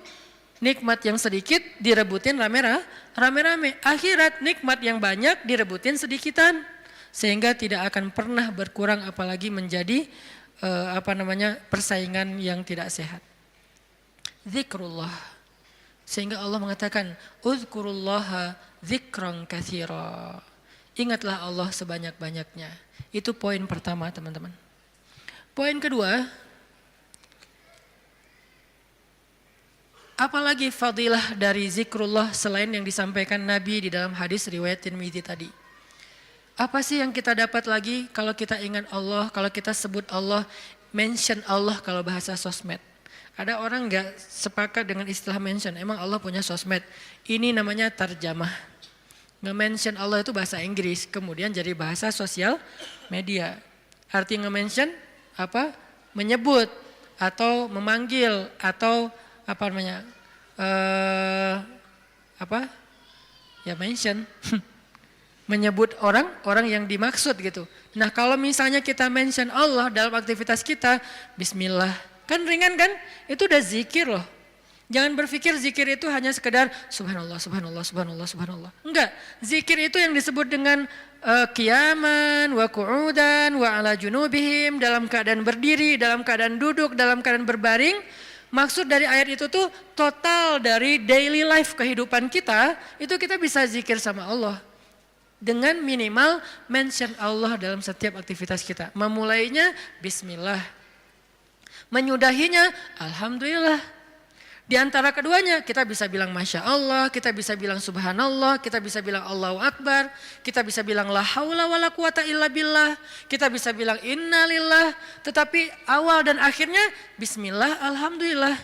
nikmat yang sedikit, direbutin rame-rame. Akhirat nikmat yang banyak, direbutin sedikitan. Sehingga tidak akan pernah berkurang, apalagi menjadi persaingan yang tidak sehat. Zikrullah. Sehingga Allah mengatakan, Uzkurullaha dzikran katsira. Ingatlah Allah sebanyak-banyaknya. Itu poin pertama teman-teman. Poin kedua, apalagi fadilah dari zikrullah selain yang disampaikan Nabi di dalam hadis riwayat Tirmidzi tadi. Apa sih yang kita dapat lagi kalau kita ingat Allah, kalau kita sebut Allah, mention Allah kalau bahasa sosmed. Ada orang nggak sepakat dengan istilah mention, emang Allah punya sosmed. Ini namanya tarjamah. Nge-mention Allah itu bahasa Inggris, kemudian jadi bahasa sosial media. Arti nge-mention apa? Menyebut atau memanggil atau apa namanya? Ya mention. Menyebut orang yang dimaksud gitu. Nah kalau misalnya kita mention Allah dalam aktivitas kita, Bismillah. Kan ringan kan? Itu udah zikir loh. Jangan berpikir zikir itu hanya sekedar subhanallah, subhanallah, subhanallah, subhanallah. Enggak, zikir itu yang disebut dengan qiyaman, wa qu'udan, wa ala junubihim, dalam keadaan berdiri, dalam keadaan duduk, dalam keadaan berbaring. Maksud dari ayat itu tuh total dari daily life kehidupan kita, itu kita bisa zikir sama Allah. Dengan minimal mention Allah dalam setiap aktivitas kita. Memulainya Bismillah. Menyudahinya Alhamdulillah. Di antara keduanya kita bisa bilang Masya Allah, kita bisa bilang Subhanallah, kita bisa bilang Allahu Akbar, kita bisa bilang La haula wa la quwata illa billah, kita bisa bilang Innalillah. Tetapi awal dan akhirnya Bismillah, Alhamdulillah.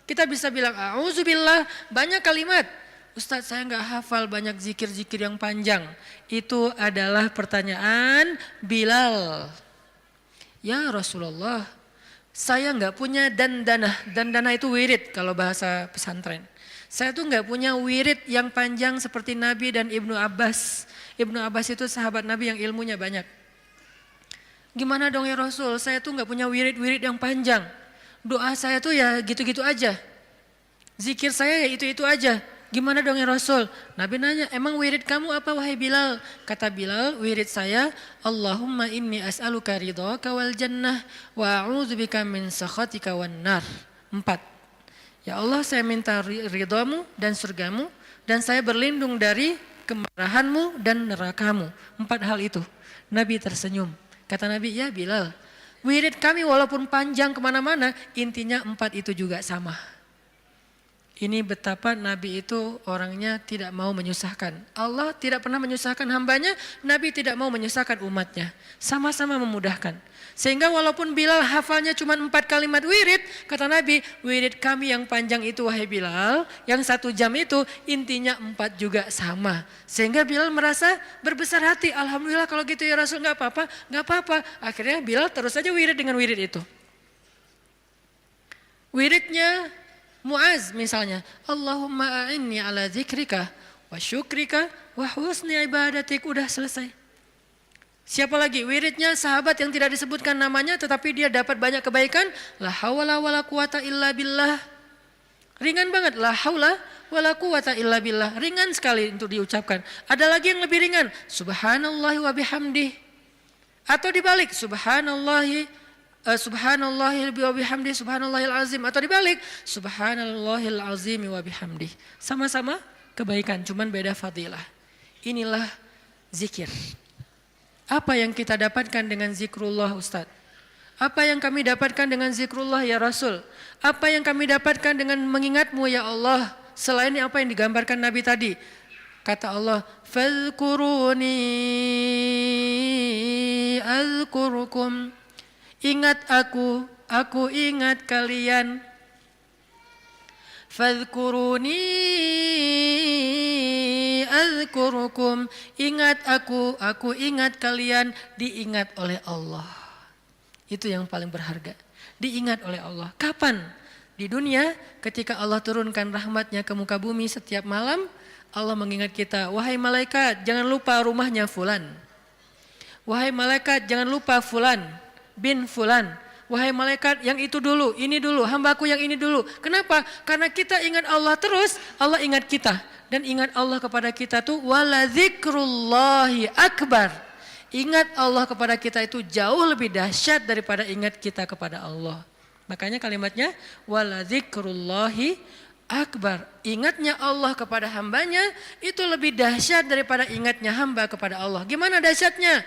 Kita bisa bilang A'udzubillah, banyak kalimat. Ustadz saya nggak hafal banyak zikir-zikir yang panjang. Itu adalah pertanyaan Bilal. Ya Rasulullah, saya nggak punya dandanah. Dandanah itu wirid kalau bahasa pesantren. Saya tuh nggak punya wirid yang panjang seperti Nabi dan Ibnu Abbas. Ibnu Abbas itu sahabat Nabi yang ilmunya banyak. Gimana dong ya Rasul, saya tuh nggak punya wirid-wirid yang panjang. Doa saya tuh ya gitu-gitu aja. Zikir saya ya itu-itu aja. Gimana dong ya Rasul? Nabi nanya, emang wirid kamu apa wahai Bilal? Kata Bilal, wirid saya, Allahumma inni as'aluka ridhaka wal jannah wa a'udzubika min sakhatika wan nar. 4. Ya Allah, saya minta ridhamu dan surgamu dan saya berlindung dari kemarahanmu dan nerakamu. 4 hal itu. Nabi tersenyum. Kata Nabi, ya Bilal, wirid kami walaupun panjang kemana-mana, intinya 4 itu juga sama. Ini betapa Nabi itu orangnya tidak mau menyusahkan. Allah tidak pernah menyusahkan hambanya, Nabi tidak mau menyusahkan umatnya. Sama-sama memudahkan. Sehingga walaupun Bilal hafalnya cuma 4 kalimat wirid, kata Nabi, wirid kami yang panjang itu wahai Bilal, yang 1 jam itu intinya 4 juga sama. Sehingga Bilal merasa berbesar hati, alhamdulillah kalau gitu ya Rasul, gak apa-apa, gak apa-apa. Akhirnya Bilal terus saja wirid dengan wirid itu. Wiridnya Muaz misalnya, Allahumma a'inni ala zikrika wa syukrika wa husni ibadatik, udah selesai. Siapa lagi? Wiridnya sahabat yang tidak disebutkan namanya tetapi dia dapat banyak kebaikan, la haula wala quwata illa billah. Ringan banget, la haula wala quwata illa billah, ringan sekali untuk diucapkan. Ada lagi yang lebih ringan, subhanallahi wa bihamdih. Atau dibalik, subhanallahi subhanallahil wa bihamdi subhanallahil azim, atau dibalik subhanallahil azim wa bihamdi. Sama-sama kebaikan, cuman beda fadilah. Inilah zikir. Apa yang kita dapatkan dengan zikrullah Ustaz? Apa yang kami dapatkan dengan zikrullah ya Rasul? Apa yang kami dapatkan dengan mengingatmu ya Allah? Selain apa yang digambarkan Nabi tadi. Kata Allah, fadhkuruni azkurukum. Ingat aku ingat kalian. Fadhkuruni azkurukum. Ingat aku ingat kalian, diingat oleh Allah. Itu yang paling berharga. Diingat oleh Allah. Kapan? Di dunia ketika Allah turunkan rahmatnya ke muka bumi setiap malam, Allah mengingat kita, wahai malaikat jangan lupa rumahnya fulan. Wahai malaikat jangan lupa fulan bin fulan. Wahai malaikat yang itu dulu, ini dulu, hambaku yang ini dulu. Kenapa? Karena kita ingat Allah terus, Allah ingat kita. Dan ingat Allah kepada kita tuh wala dzikrullahi akbar. Ingat Allah kepada kita itu jauh lebih dahsyat daripada ingat kita kepada Allah. Makanya kalimatnya wala dzikrullahi akbar. Ingatnya Allah kepada hambanya itu lebih dahsyat daripada ingatnya hamba kepada Allah. Gimana dahsyatnya?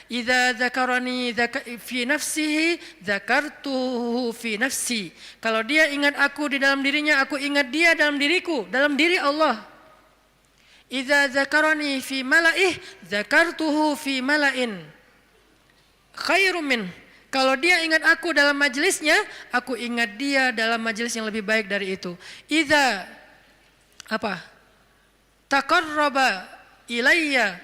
Idza dzakarani fi nafsihi dzakartuhu fi nafsi. Kalau dia ingat aku di dalam dirinya, aku ingat dia dalam diriku, dalam diri Allah. Idza dzakarani fi mala'ih dzakartuhu fi mala'in khairum min. Kalau dia ingat aku dalam majelisnya, aku ingat dia dalam majelis yang lebih baik dari itu. Idza taqarraba ilayya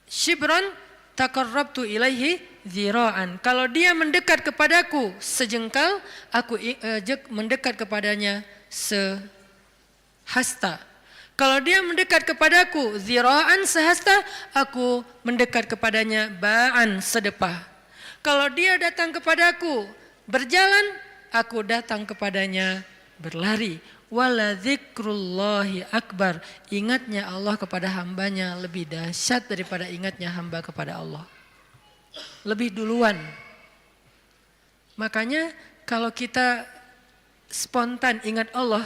shibran taqarrabtu ilaihi dzira'an. Kalau dia mendekat kepadaku sejengkal, aku mendekat kepadanya sehasta. Kalau dia mendekat kepadaku dzira'an sehasta, aku mendekat kepadanya ba'an sedepah. Kalau dia datang kepadaku berjalan, aku datang kepadanya berlari. Wala dzikrullahi akbar. Ingatnya Allah kepada hambanya lebih dahsyat daripada ingatnya hamba kepada Allah. Lebih duluan. Makanya kalau kita spontan ingat Allah,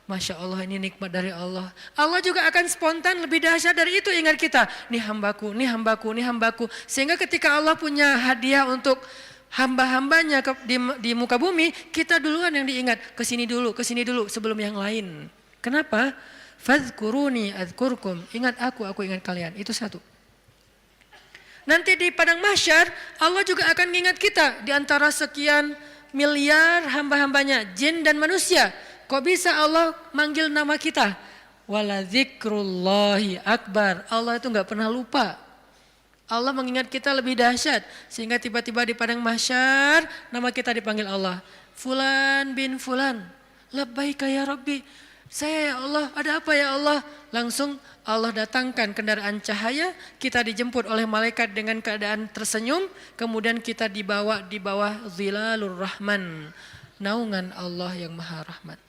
Masya Allah ini nikmat dari Allah. Allah juga akan spontan lebih dahsyat dari itu ingat kita. Nih hambaku, nih hambaku, nih hambaku. Sehingga ketika Allah punya hadiah untuk hamba-hambanya di muka bumi, kita duluan yang diingat. Kesini dulu sebelum yang lain. Kenapa? Fadhkuruni adzkurkum. Ingat aku ingat kalian. Itu satu. Nanti di padang mahsyar, Allah juga akan mengingat kita. Di antara sekian miliar hamba-hambanya, jin dan manusia. Kok bisa Allah manggil nama kita? Wala dzikrullahi akbar. Allah itu gak pernah lupa. Allah mengingat kita lebih dahsyat. Sehingga tiba-tiba di padang mahsyar nama kita dipanggil Allah. Fulan bin fulan. Labbaika ya Rabbi. Saya ya Allah, ada apa ya Allah? Langsung Allah datangkan kendaraan cahaya. Kita dijemput oleh malaikat dengan keadaan tersenyum. Kemudian kita dibawa di bawah zilalur rahman. Naungan Allah yang maha rahmat.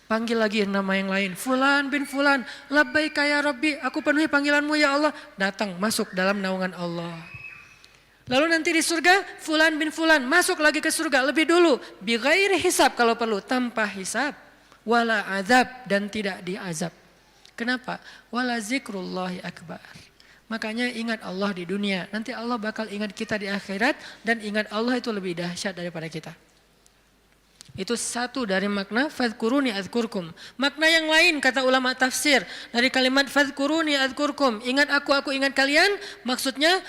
Panggil lagi nama yang lain. Fulan bin fulan. Labbaika ya Rabbi. Aku penuhi panggilanmu ya Allah. Datang masuk dalam naungan Allah. Lalu nanti di surga. Fulan bin fulan. Masuk lagi ke surga lebih dulu. Bi ghairi hisab kalau perlu. Tanpa hisab. Wala azab. Dan tidak diazab. Kenapa? Wala zikrullahi akbar. Makanya ingat Allah di dunia. Nanti Allah bakal ingat kita di akhirat. Dan ingat Allah itu lebih dahsyat daripada kita. Itu satu dari makna fadhkuruni adzkurkum. Makna yang lain kata ulama tafsir dari kalimat fadhkuruni adzkurkum, ingat aku ingat kalian, maksudnya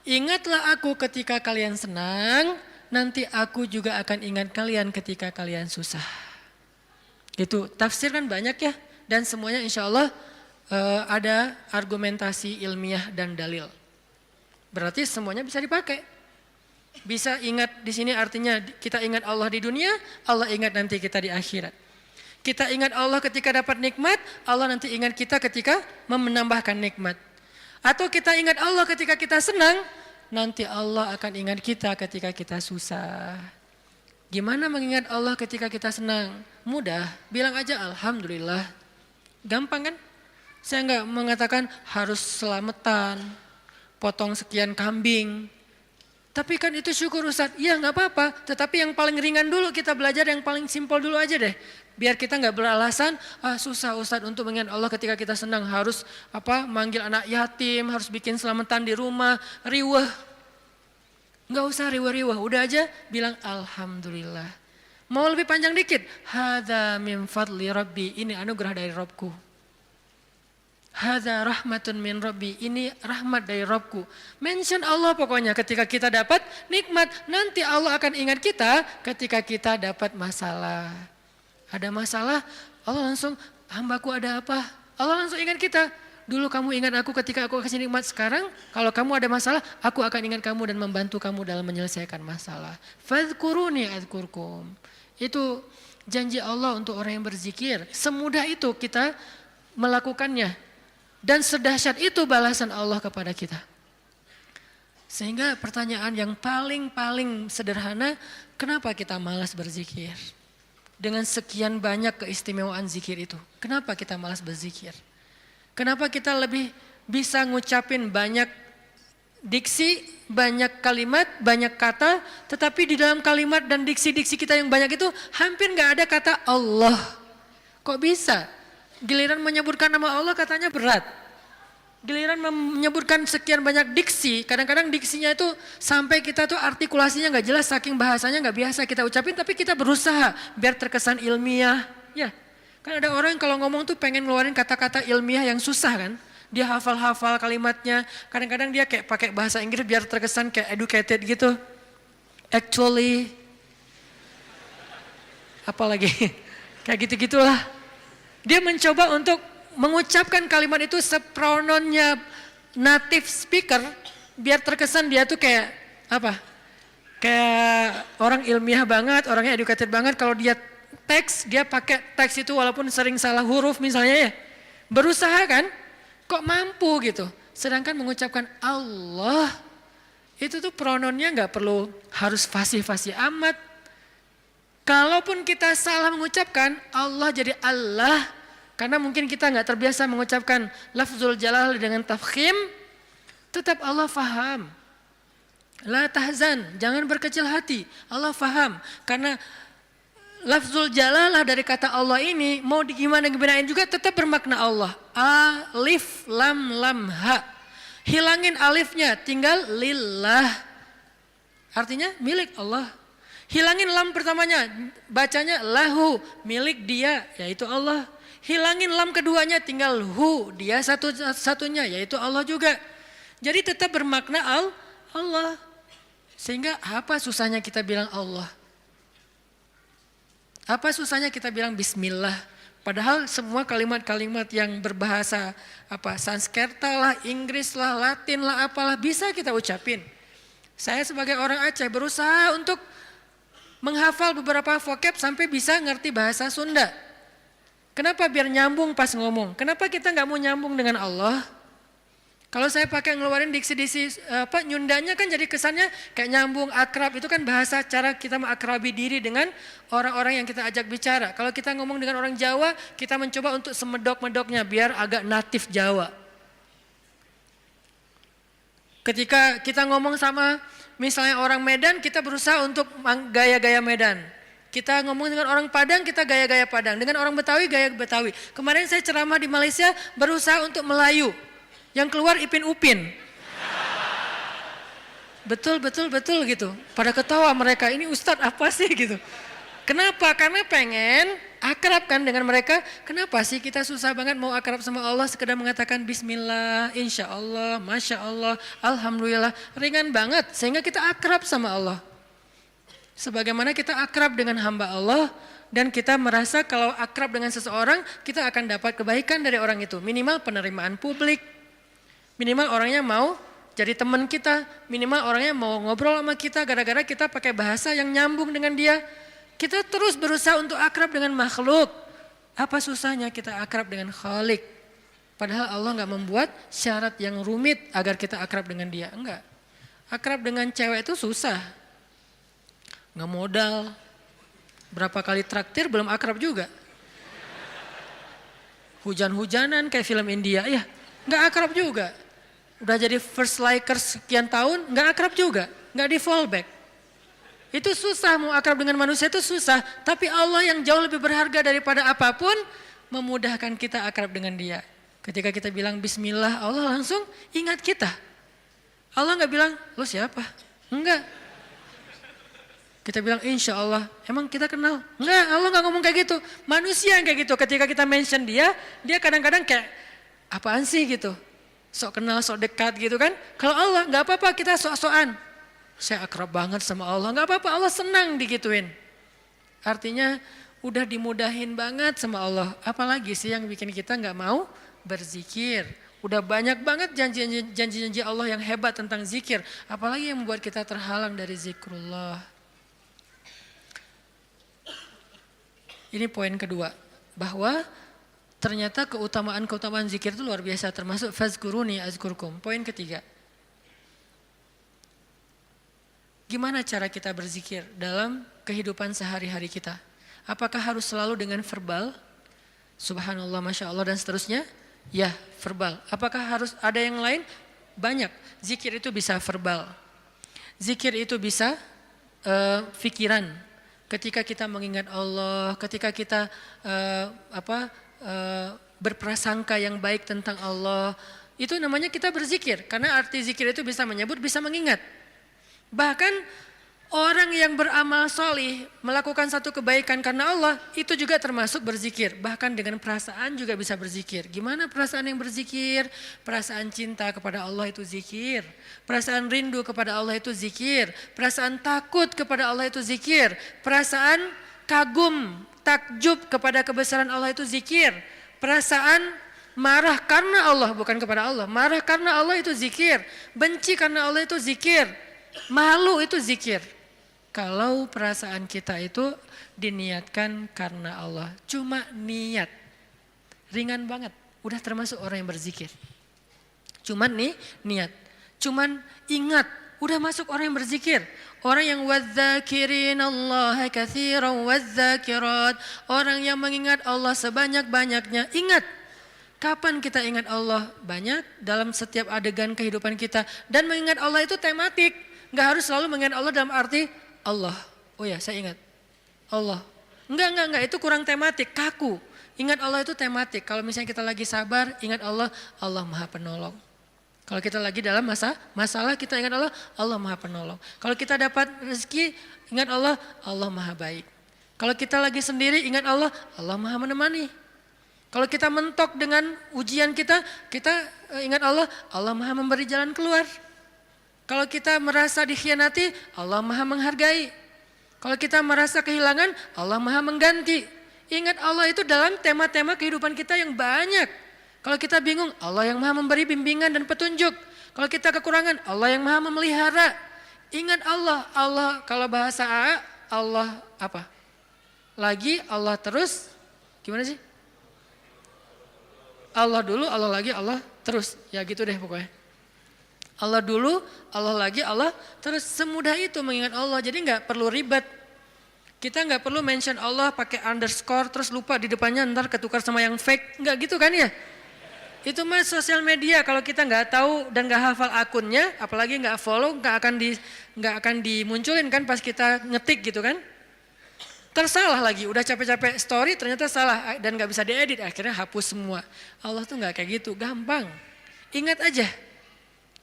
ingatlah aku ketika kalian senang, nanti aku juga akan ingat kalian ketika kalian susah. Itu tafsir kan banyak ya, dan semuanya insya Allah ada argumentasi ilmiah dan dalil. Berarti semuanya bisa dipakai. Bisa ingat di sini artinya kita ingat Allah di dunia, Allah ingat nanti kita di akhirat. Kita ingat Allah ketika dapat nikmat, Allah nanti ingat kita ketika menambahkan nikmat. Atau kita ingat Allah ketika kita senang, nanti Allah akan ingat kita ketika kita susah. Gimana mengingat Allah ketika kita senang? Mudah, bilang aja alhamdulillah. Gampang kan? Saya enggak mengatakan harus selamatan, potong sekian kambing. Tapi kan itu syukur Ustaz, iya nggak apa-apa. Tetapi yang paling ringan dulu kita belajar, yang paling simpel dulu aja deh. Biar kita nggak beralasan, susah Ustaz untuk mengingat Allah ketika kita senang. Harus manggil anak yatim, harus bikin selamatan di rumah, riweh. Nggak usah riweh-riweh, udah aja bilang alhamdulillah. Mau lebih panjang dikit, hadza min fadli rabbi, ini anugerah dari Rabbku. Hadza rahmatun min rabbi, ini rahmat dari Rabbku. Mention Allah pokoknya ketika kita dapat nikmat, nanti Allah akan ingat kita ketika kita dapat masalah. Ada masalah, Allah langsung, hambaku ada apa? Allah langsung ingat kita. Dulu kamu ingat aku ketika aku kasih nikmat, sekarang kalau kamu ada masalah, aku akan ingat kamu dan membantu kamu dalam menyelesaikan masalah. Fadhkuruni adzkurkum. Itu janji Allah untuk orang yang berzikir. Semudah itu kita melakukannya. Dan sedahsyat itu balasan Allah kepada kita. Sehingga pertanyaan yang paling sederhana, kenapa kita malas berzikir? Dengan sekian banyak keistimewaan zikir itu, kenapa kita malas berzikir? Kenapa kita lebih bisa ngucapin banyak diksi, banyak kalimat, banyak kata, tetapi di dalam kalimat dan diksi-diksi kita yang banyak itu hampir nggak ada kata Allah. Kok bisa? Giliran menyebutkan nama Allah katanya berat. Giliran menyebutkan sekian banyak diksi, kadang-kadang diksinya itu sampai kita tuh artikulasinya nggak jelas, saking bahasanya nggak biasa kita ucapin, tapi kita berusaha biar terkesan ilmiah. Ya, kan ada orang yang kalau ngomong tuh pengen ngeluarin kata-kata ilmiah yang susah kan. Dia hafal-hafal kalimatnya, kadang-kadang dia kayak pakai bahasa Inggris biar terkesan kayak educated gitu. Actually, apalagi kayak gitu-gitulah. Dia mencoba untuk mengucapkan kalimat itu seprononnya native speaker biar terkesan dia tuh kayak kayak orang ilmiah banget, orangnya educated banget. Kalau dia teks, dia pakai teks itu walaupun sering salah huruf misalnya ya. Berusaha kan, kok mampu gitu. Sedangkan mengucapkan Allah, itu tuh prononnya nggak perlu harus fasih-fasih amat. Kalaupun kita salah mengucapkan Allah jadi Allah, karena mungkin kita nggak terbiasa mengucapkan lafzul jalal dengan tafkhim, tetap Allah faham. La tahzan, jangan berkecil hati. Allah faham, karena lafzul jalalah dari kata Allah ini mau gimanain juga tetap bermakna Allah. Alif lam lam ha. Hilangin alifnya, tinggal lillah. Artinya milik Allah. Hilangin lam pertamanya, bacanya lahu, milik dia, yaitu Allah. Hilangin lam keduanya, tinggal hu, dia satunya, yaitu Allah juga. Jadi tetap bermakna Allah. Sehingga apa susahnya kita bilang Allah? Apa susahnya kita bilang bismillah? Padahal semua kalimat-kalimat yang berbahasa Sanskerta lah, Inggris lah, Latin lah, apalah bisa kita ucapin. Saya sebagai orang Aceh berusaha untuk menghafal beberapa vocab sampai bisa ngerti bahasa Sunda. Kenapa? Biar nyambung pas ngomong. Kenapa kita nggak mau nyambung dengan Allah? Kalau saya pakai ngeluarin diksi-diksi Nyundanya kan jadi kesannya kayak nyambung, akrab. Itu kan bahasa cara kita mengakrabi diri dengan orang-orang yang kita ajak bicara. Kalau kita ngomong dengan orang Jawa, kita mencoba untuk semedok-medoknya biar agak natif Jawa. Ketika kita ngomong sama misalnya orang Medan, kita berusaha untuk gaya-gaya Medan. Kita ngomong dengan orang Padang, kita gaya-gaya Padang. Dengan orang Betawi, gaya Betawi. Kemarin saya ceramah di Malaysia, berusaha untuk Melayu. Yang keluar Ipin Upin. Betul gitu. Pada ketawa mereka, ini Ustadz apa sih gitu. Kenapa? Karena pengen akrab kan dengan mereka. Kenapa sih kita susah banget mau akrab sama Allah, sekedar mengatakan bismillah, insya Allah, masya Allah, alhamdulillah. Ringan banget sehingga kita akrab sama Allah. Sebagaimana kita akrab dengan hamba Allah dan kita merasa kalau akrab dengan seseorang kita akan dapat kebaikan dari orang itu. Minimal penerimaan publik, minimal orangnya mau jadi teman kita, minimal orangnya mau ngobrol sama kita gara-gara kita pakai bahasa yang nyambung dengan dia. Kita terus berusaha untuk akrab dengan makhluk. Apa susahnya kita akrab dengan Khalik? Padahal Allah nggak membuat syarat yang rumit agar kita akrab dengan dia. Enggak. Akrab dengan cewek itu susah. Nggak modal. Berapa kali traktir belum akrab juga. Hujan-hujanan kayak film India, ya nggak akrab juga. Udah jadi first likers sekian tahun, nggak akrab juga. Nggak di fallback. Itu susah, mau akrab dengan manusia itu susah. Tapi Allah yang jauh lebih berharga daripada apapun, memudahkan kita akrab dengan dia. Ketika kita bilang bismillah, Allah langsung ingat kita. Allah nggak bilang, lo siapa? Enggak. Kita bilang insya Allah, emang kita kenal? Enggak, Allah nggak ngomong kayak gitu. Manusia yang kayak gitu, ketika kita mention dia kadang-kadang kayak, apaan sih gitu. Sok kenal, sok dekat gitu kan. Kalau Allah nggak apa-apa, kita sok-sokan. Saya akrab banget sama Allah, nggak apa-apa, Allah senang digituin. Artinya udah dimudahin banget sama Allah. Apalagi sih yang bikin kita nggak mau berzikir. Udah banyak banget janji-janji Allah yang hebat tentang zikir. Apalagi yang membuat kita terhalang dari zikrullah. Ini poin kedua, bahwa ternyata keutamaan zikir itu luar biasa, termasuk fazkuruni azkurkum. Poin ketiga. Gimana cara kita berzikir dalam kehidupan sehari-hari kita? Apakah harus selalu dengan verbal? Subhanallah, Masya Allah dan seterusnya? Ya, verbal. Apakah harus ada yang lain? Banyak. Zikir itu bisa verbal. Zikir itu bisa fikiran. Ketika kita mengingat Allah, ketika kita berprasangka yang baik tentang Allah, itu namanya kita berzikir. Karena arti zikir itu bisa menyebut, bisa mengingat. Bahkan orang yang beramal solih melakukan satu kebaikan karena Allah itu juga termasuk berzikir. Bahkan dengan perasaan juga bisa berzikir. Gimana perasaan yang berzikir? Perasaan cinta kepada Allah itu zikir. Perasaan rindu kepada Allah itu zikir. Perasaan takut kepada Allah itu zikir. Perasaan kagum, takjub kepada kebesaran Allah itu zikir. Perasaan marah karena Allah, bukan kepada Allah. Marah karena Allah itu zikir. Benci karena Allah itu zikir. Malu itu zikir. Kalau perasaan kita itu diniatkan karena Allah. Cuma niat. Ringan banget. Udah termasuk orang yang berzikir. Cuman nih niat. Cuman ingat. Udah masuk orang yang berzikir. Orang yang wadzakirin Allah katsiran wadzakirat. Orang yang mengingat Allah sebanyak-banyaknya. Ingat. Kapan kita ingat Allah? Banyak dalam setiap adegan kehidupan kita. Dan mengingat Allah itu tematik. Nggak harus selalu mengingat Allah dalam arti Allah. Oh ya, saya ingat Allah. Enggak, itu kurang tematik, kaku. Ingat Allah itu tematik. Kalau misalnya kita lagi sabar, ingat Allah, Allah Maha Penolong. Kalau kita lagi dalam masalah, kita ingat Allah, Allah Maha Penolong. Kalau kita dapat rezeki, ingat Allah, Allah Maha Baik. Kalau kita lagi sendiri, ingat Allah, Allah Maha Menemani. Kalau kita mentok dengan ujian kita ingat Allah, Allah Maha Memberi jalan keluar. Kalau kita merasa dikhianati, Allah Maha menghargai. Kalau kita merasa kehilangan, Allah Maha mengganti. Ingat Allah itu dalam tema-tema kehidupan kita yang banyak. Kalau kita bingung, Allah yang Maha memberi bimbingan dan petunjuk. Kalau kita kekurangan, Allah yang Maha memelihara. Ingat Allah, Allah kalau bahasa A, Allah apa? Lagi, Allah terus, gimana sih? Allah dulu, Allah lagi, Allah terus. Ya gitu deh pokoknya. Allah dulu, Allah lagi, Allah terus. Semudah itu mengingat Allah. Jadi nggak perlu ribet. Kita nggak perlu mention Allah pakai underscore terus lupa di depannya ntar ketukar sama yang fake. Nggak gitu kan ya? Itu mah sosial media. Kalau kita nggak tahu dan nggak hafal akunnya, apalagi nggak follow, nggak akan dimunculin kan pas kita ngetik gitu kan? Tersalah lagi. Udah capek-capek story ternyata salah dan nggak bisa diedit. Akhirnya hapus semua. Allah tuh nggak kayak gitu. Gampang. Ingat aja.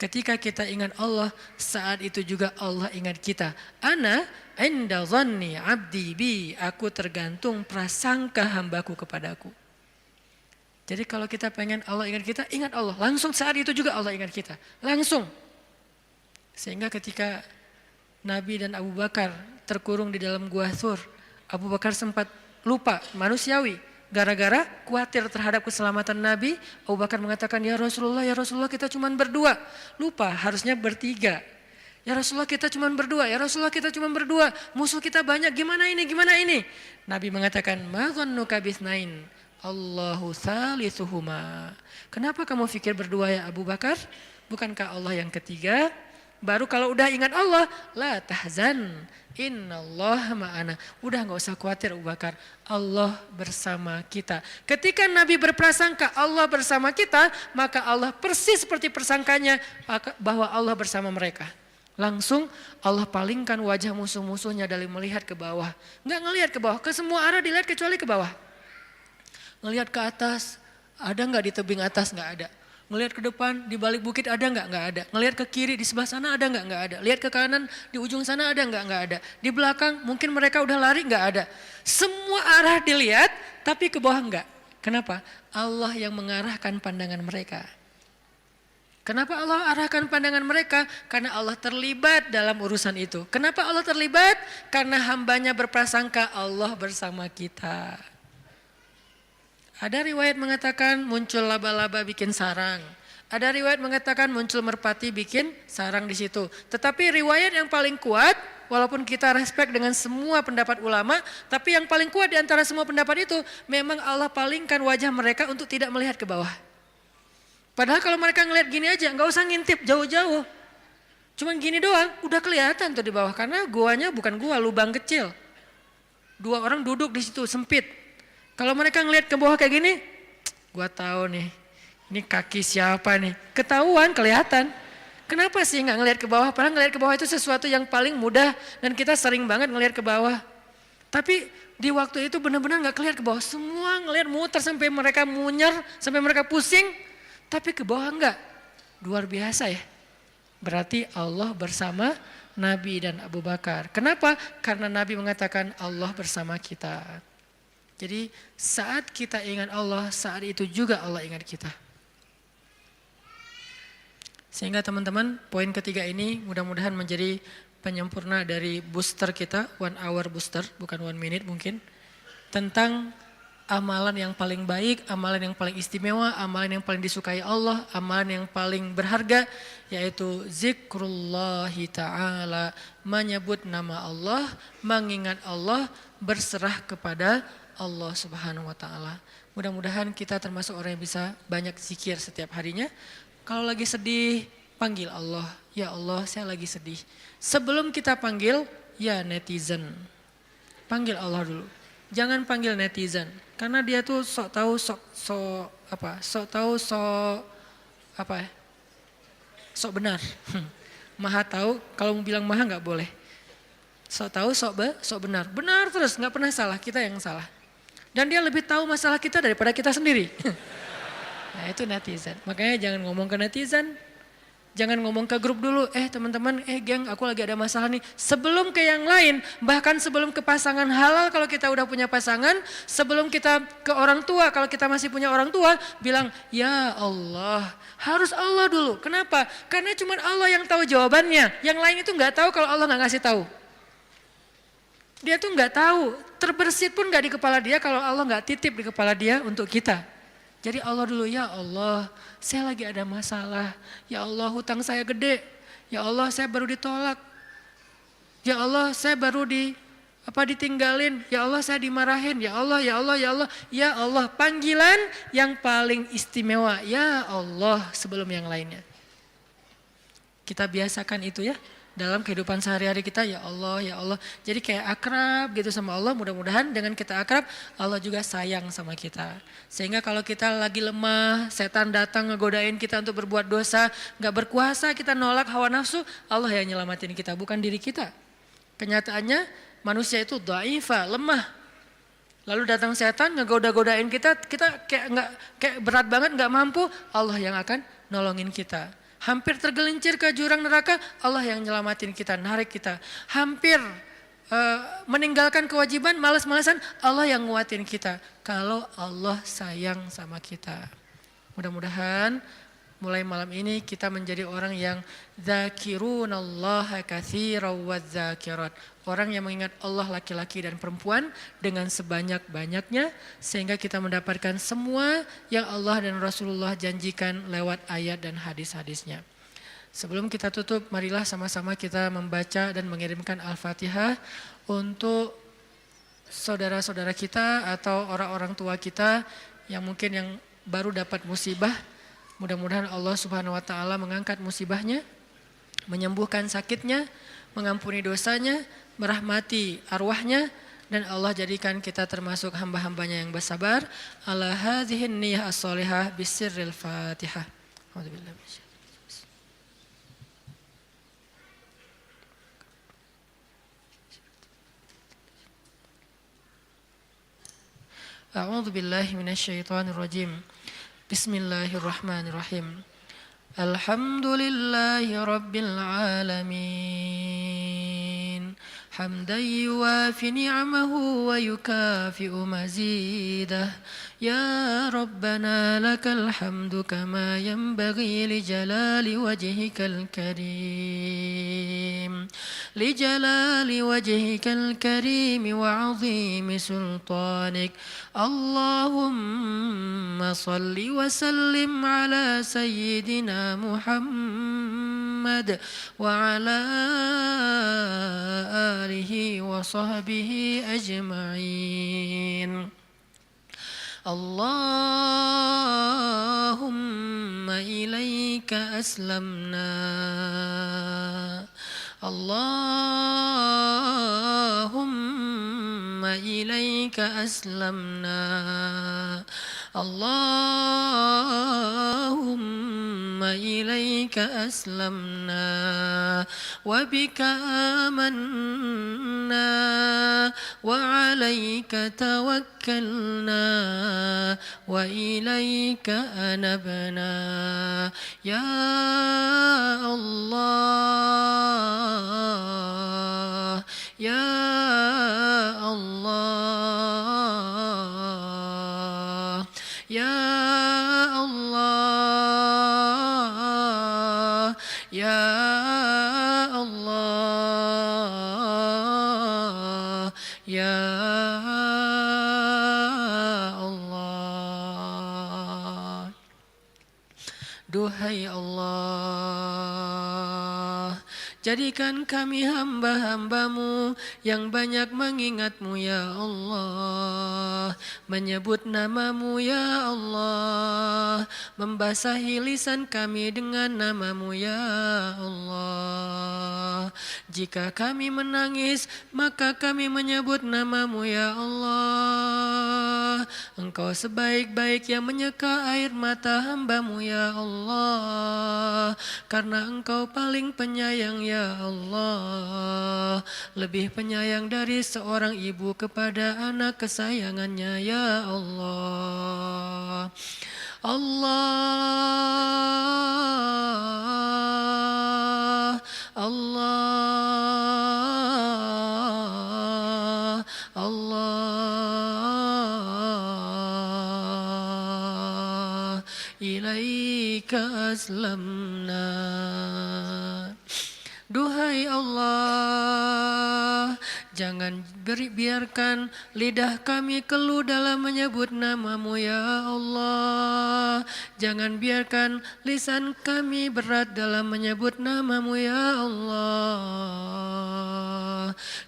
Ketika kita ingat Allah, saat itu juga Allah ingat kita. Ana inda dhanni abdi bi, aku tergantung prasangka hambaku kepadaku. Jadi kalau kita pengen Allah ingat kita, ingat Allah. Langsung saat itu juga Allah ingat kita. Langsung. Sehingga ketika Nabi dan Abu Bakar terkurung di dalam gua Thur, Abu Bakar sempat lupa, manusiawi. Gara-gara khawatir terhadap keselamatan Nabi, Abu Bakar mengatakan, ya Rasulullah kita cuma berdua. Lupa, harusnya bertiga. Ya Rasulullah kita cuma berdua, ya Rasulullah kita cuma berdua. Musuh kita banyak, gimana ini? Nabi mengatakan, ma dhannuka bisnain, Allahu salisuhuma. Kenapa kamu pikir berdua ya Abu Bakar? Bukankah Allah yang ketiga? Baru kalau udah ingat Allah, la tahzan, innallaha ma'ana. Udah gak usah khawatir Abu Bakar, Allah bersama kita. Ketika Nabi berprasangka Allah bersama kita, maka Allah persis seperti persangkanya bahwa Allah bersama mereka. Langsung Allah palingkan wajah musuh-musuhnya dari melihat ke bawah. Gak ngelihat ke bawah, ke semua arah dilihat kecuali ke bawah. Ngelihat ke atas, ada gak di tebing atas? Gak ada. Ngelihat ke depan, di balik bukit ada nggak? Nggak ada. Ngelihat ke kiri, di sebelah sana ada nggak? Nggak ada. Lihat ke kanan, di ujung sana ada nggak? Nggak ada. Di belakang, mungkin mereka udah lari, nggak ada. Semua arah dilihat, tapi ke bawah nggak. Kenapa? Allah yang mengarahkan pandangan mereka. Kenapa Allah arahkan pandangan mereka? Karena Allah terlibat dalam urusan itu. Kenapa Allah terlibat? Karena hambanya berprasangka Allah bersama kita. Ada riwayat mengatakan muncul laba-laba bikin sarang. Ada riwayat mengatakan muncul merpati bikin sarang di situ. Tetapi riwayat yang paling kuat, walaupun kita respect dengan semua pendapat ulama, tapi yang paling kuat di antara semua pendapat itu, memang Allah palingkan wajah mereka untuk tidak melihat ke bawah. Padahal kalau mereka ngelihat gini aja, nggak usah ngintip jauh-jauh. Cuman gini doang, udah kelihatan tuh di bawah. Karena guanya bukan gua, lubang kecil. 2 orang duduk di situ, sempit. Kalau mereka ngelihat ke bawah kayak gini, gua tahu nih, ini kaki siapa nih? Ketahuan, kelihatan. Kenapa sih nggak ngelihat ke bawah? Padahal ngelihat ke bawah itu sesuatu yang paling mudah dan kita sering banget ngelihat ke bawah. Tapi di waktu itu benar-benar nggak kelihatan ke bawah. Semua ngelihat muter sampai mereka munyer, sampai mereka pusing. Tapi ke bawah enggak. Luar biasa ya. Berarti Allah bersama Nabi dan Abu Bakar. Kenapa? Karena Nabi mengatakan Allah bersama kita. Jadi saat kita ingat Allah, saat itu juga Allah ingat kita. Sehingga teman-teman, poin ketiga ini mudah-mudahan menjadi penyempurna dari booster kita, 1 hour booster, bukan 1 minute mungkin. Tentang amalan yang paling baik, amalan yang paling istimewa, amalan yang paling disukai Allah, amalan yang paling berharga, yaitu zikrullahi ta'ala, menyebut nama Allah, mengingat Allah, berserah kepada Allah Subhanahu wa taala. Mudah-mudahan kita termasuk orang yang bisa banyak zikir setiap harinya. Kalau lagi sedih, panggil Allah. Ya Allah, saya lagi sedih. Sebelum kita panggil, ya netizen. Panggil Allah dulu. Jangan panggil netizen. Karena dia tuh sok tahu, sok benar. Maha tahu, kalau mau bilang maha nggak boleh. Sok tahu, sok benar. Benar terus, nggak pernah salah, kita yang salah. Dan dia lebih tahu masalah kita daripada kita sendiri. Nah itu netizen. Makanya jangan ngomong ke netizen. Jangan ngomong ke grup dulu. Teman-teman, geng aku lagi ada masalah nih. Sebelum ke yang lain, bahkan sebelum ke pasangan halal kalau kita udah punya pasangan. Sebelum kita ke orang tua, kalau kita masih punya orang tua. Bilang, ya Allah. Harus Allah dulu. Kenapa? Karena cuma Allah yang tahu jawabannya. Yang lain itu gak tahu kalau Allah gak ngasih tahu. Dia tuh nggak tahu, terbersit pun nggak di kepala dia kalau Allah nggak titip di kepala dia untuk kita. Jadi Allah dulu, ya Allah, saya lagi ada masalah. Ya Allah, hutang saya gede. Ya Allah, saya baru ditolak. Ya Allah, saya baru ditinggalin. Ya Allah, saya dimarahin. Ya Allah, ya Allah, ya Allah. Ya Allah, panggilan yang paling istimewa. Ya Allah, sebelum yang lainnya. Kita biasakan itu ya. Dalam kehidupan sehari-hari kita, ya Allah, ya Allah. Jadi kayak akrab gitu sama Allah, mudah-mudahan dengan kita akrab, Allah juga sayang sama kita. Sehingga kalau kita lagi lemah, setan datang ngegodain kita untuk berbuat dosa, gak berkuasa, kita nolak hawa nafsu, Allah yang nyelamatin kita, bukan diri kita. Kenyataannya manusia itu dhaifah, lemah. Lalu datang setan ngegoda-godain kita kayak berat banget, gak mampu, Allah yang akan nolongin kita. Hampir tergelincir ke jurang neraka, Allah yang nyelamatin kita, narik kita. Hampir meninggalkan kewajiban, malas-malasan, Allah yang nguatin kita. Kalau Allah sayang sama kita. Mudah-mudahan mulai malam ini kita menjadi orang yang zakirunallaha katsiran wadzakirat. Orang yang mengingat Allah laki-laki dan perempuan dengan sebanyak-banyaknya sehingga kita mendapatkan semua yang Allah dan Rasulullah janjikan lewat ayat dan hadis-hadisnya. Sebelum kita tutup, marilah sama-sama kita membaca dan mengirimkan Al-Fatihah untuk saudara-saudara kita atau orang-orang tua kita yang mungkin yang baru dapat musibah. Mudah-mudahan Allah Subhanahu wa taala mengangkat musibahnya, menyembuhkan sakitnya, mengampuni dosanya, merahmati arwahnya, dan Allah jadikan kita termasuk hamba-hambanya yang bersabar. Ala hadhihi niyyah as-shalihah bisirril Fatihah. A'udzubillahi minasyaitonir A'udzu billahi minasyaitonir rajim. Bismillahirrahmanirrahim. Alhamdulillahi rabbil alamin. حمدا يوافي نعمه ويكافئ مزيده يا ربنا لك الحمد كما ينبغي لجلال وجهك الكريم وعظيم سلطانك اللهم صل وسلم على سيدنا محمد وعلى آله وصحبه أجمعين اللهم إليك أسلمنا اللهم إليك أسلمنا اللهم إليك أسلمنا وبك آمنا وعليك توكلنا وإليك أنبنا يا الله يا الله يا الله يا الله يا الله. Duhai Allah, jadikan kami hamba-hambamu yang banyak mengingatmu ya Allah, menyebut namamu ya Allah, membasahi lisan kami dengan namamu ya Allah. Jika kami menangis, maka kami menyebut namamu ya Allah. Engkau sebaik-baik yang menyeka air mata hambamu ya Allah, karena Engkau paling penyayang ya Allah, lebih penyayang dari seorang ibu kepada anak kesayangannya ya Allah. Allah, Allah, Allah, ilaika aslamna. Duhai Allah, jangan biarkan lidah kami keluh dalam menyebut namamu ya Allah. Jangan biarkan lisan kami berat dalam menyebut namamu ya Allah.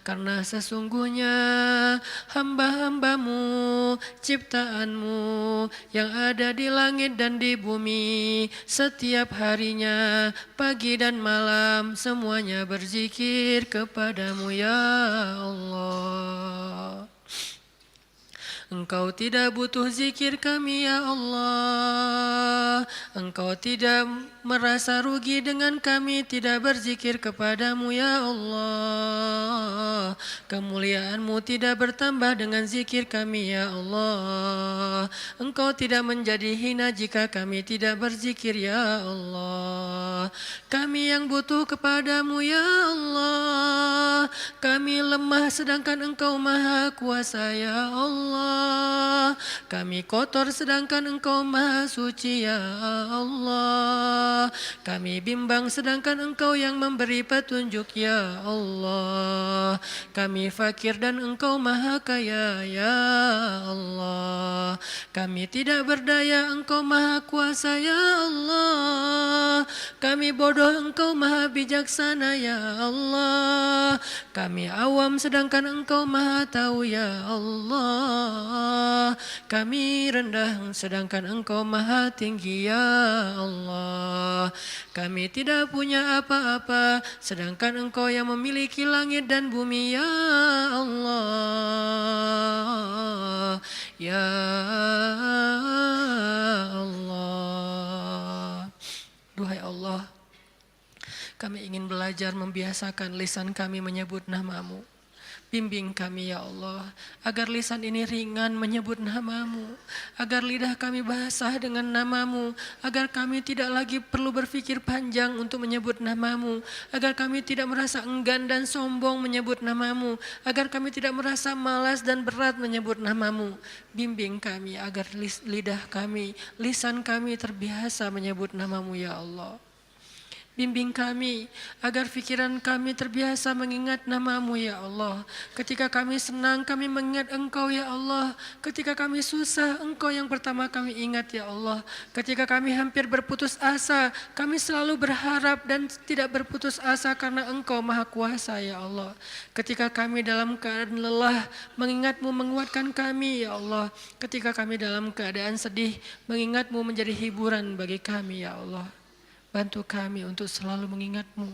Karena sesungguhnya hamba-hambamu, ciptaanmu yang ada di langit dan di bumi, setiap harinya, pagi dan malam, semuanya berzikir kepadamu ya Allah. Engkau tidak butuh zikir kami ya Allah. Engkau tidak merasa rugi dengan kami tidak berzikir kepadamu ya Allah. Kemuliaan-Mu tidak bertambah dengan zikir kami ya Allah. Engkau tidak menjadi hina jika kami tidak berzikir ya Allah. Kami yang butuh kepadamu ya Allah. Kami lemah sedangkan Engkau maha kuasa ya Allah. Kami kotor sedangkan Engkau maha suci ya Allah. Kami bimbang sedangkan Engkau yang memberi petunjuk ya Allah. Kami fakir dan Engkau maha kaya ya Allah. Kami tidak berdaya, Engkau maha kuasa ya Allah. Kami bodoh, Engkau maha bijaksana ya Allah. Kami awam sedangkan Engkau maha tahu ya Allah. Kami rendah sedangkan Engkau maha tinggi ya Allah. Kami tidak punya apa-apa sedangkan Engkau yang memiliki langit dan bumi ya Allah. Ya Allah. Duhai Allah, kami ingin belajar membiasakan lisan kami menyebut nama-Mu. Bimbing kami ya Allah, agar lisan ini ringan menyebut nama-Mu, agar lidah kami basah dengan nama-Mu, agar kami tidak lagi perlu berpikir panjang untuk menyebut nama-Mu, agar kami tidak merasa enggan dan sombong menyebut nama-Mu, agar kami tidak merasa malas dan berat menyebut nama-Mu. Bimbing kami agar lidah kami, lisan kami terbiasa menyebut nama-Mu ya Allah. Bimbing kami agar pikiran kami terbiasa mengingat nama-Mu ya Allah. Ketika kami senang kami mengingat Engkau ya Allah. Ketika kami susah Engkau yang pertama kami ingat ya Allah. Ketika kami hampir berputus asa kami selalu berharap dan tidak berputus asa karena Engkau maha kuasa ya Allah. Ketika kami dalam keadaan lelah mengingat-Mu menguatkan kami ya Allah. Ketika kami dalam keadaan sedih mengingat-Mu menjadi hiburan bagi kami ya Allah. Bantu kami untuk selalu mengingat-Mu.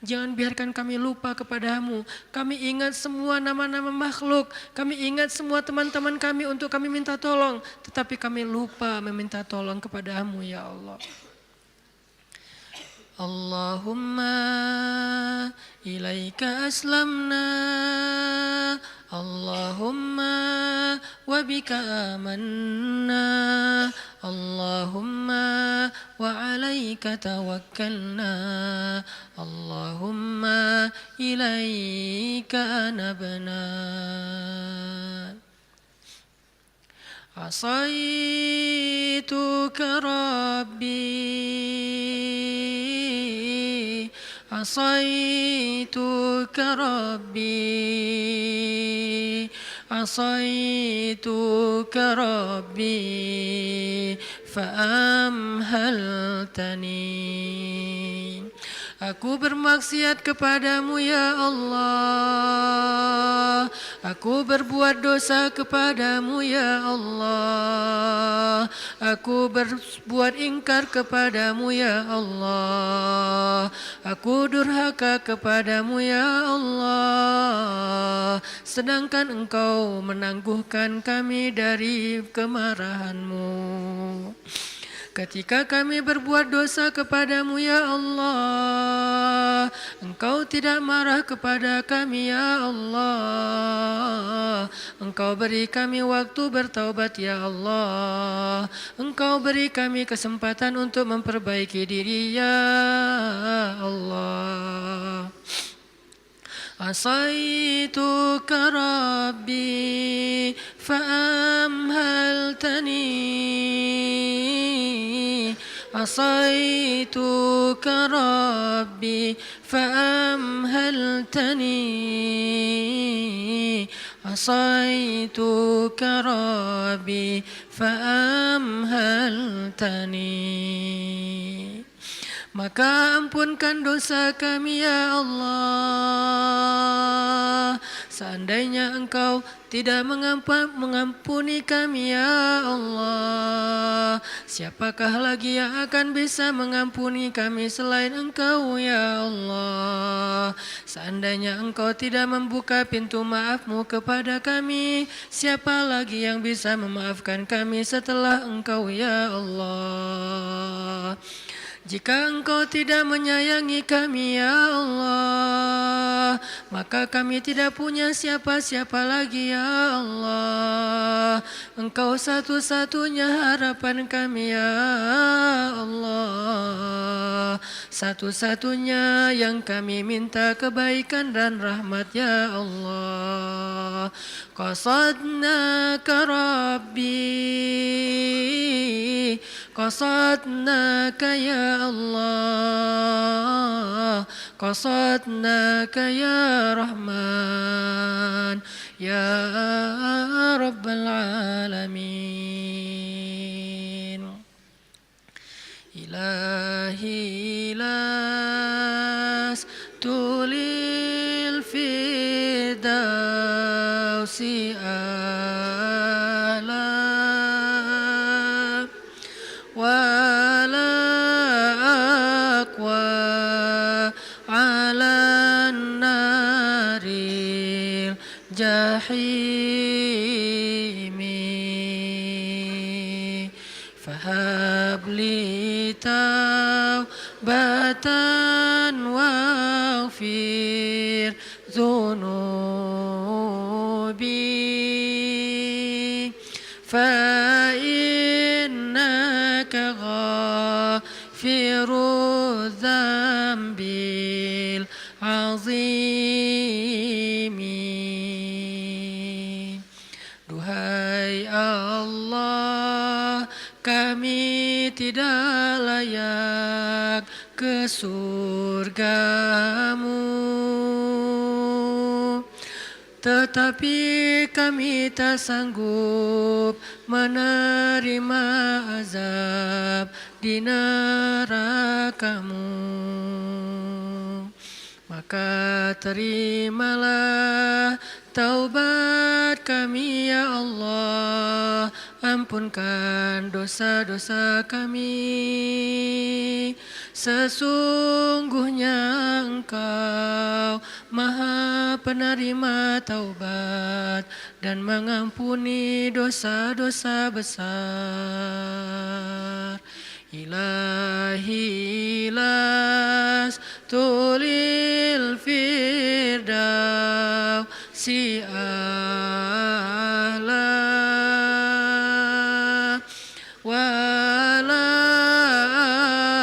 Jangan biarkan kami lupa kepada-Mu. Kami ingat semua nama-nama makhluk. Kami ingat semua teman-teman kami untuk kami minta tolong. Tetapi kami lupa meminta tolong kepada-Mu ya Allah. Allahumma ilaika aslamna. Allahumma wa bika amanna. Allahumma wa alaika tawakkalna. Allahumma ilaika anabna. Asaituka Rabbi, asaituka Rabbi, asaituka Rabbi, fa'amhaltani. Aku bermaksiat kepadamu ya Allah. Aku berbuat dosa kepadamu ya Allah. Aku berbuat ingkar kepadamu ya Allah. Aku durhaka kepadamu ya Allah. Sedangkan Engkau menangguhkan kami dari kemarahan-Mu. Ketika kami berbuat dosa kepadamu ya Allah, Engkau tidak marah kepada kami ya Allah. Engkau beri kami waktu bertaubat ya Allah. Engkau beri kami kesempatan untuk memperbaiki diri ya Allah. Asaituka Rabbi fa'amhaltani. Asaituka Rabbi fa'amhaltani. Asaituka Rabbi fa'amhaltani. Maka ampunkan dosa kami ya Allah. Seandainya Engkau tidak mengampuni kami ya Allah, siapakah lagi yang akan bisa mengampuni kami selain Engkau ya Allah. Seandainya Engkau tidak membuka pintu maaf-Mu kepada kami, siapa lagi yang bisa memaafkan kami setelah Engkau ya Allah. Jika Engkau tidak menyayangi kami ya Allah, maka kami tidak punya siapa-siapa lagi ya Allah. Engkau satu-satunya harapan kami ya Allah. Satu-satunya yang kami minta kebaikan dan rahmat ya Allah. Qasadnaka Rabbi, qasadnaka ya Allah, qasadnaka ya Rahman, ya Rabbal Alamin. Ilahi las tulil fidausi ala wala aqwa ala naril jahimi fahabli taubatan waghfir dhunubi fa innaka ghafiru dzambil azimi. Duhai Allah, kami tidak layak ke surgamu, tetapi kami tak sanggup menerima azab di nerakamu. Maka terimalah taubat kami ya Allah, ampunkan dosa-dosa kami. Sesungguhnya Engkau Maha penerima taubat dan mengampuni dosa-dosa besar. Ilahi las tulil firdausi a'la wala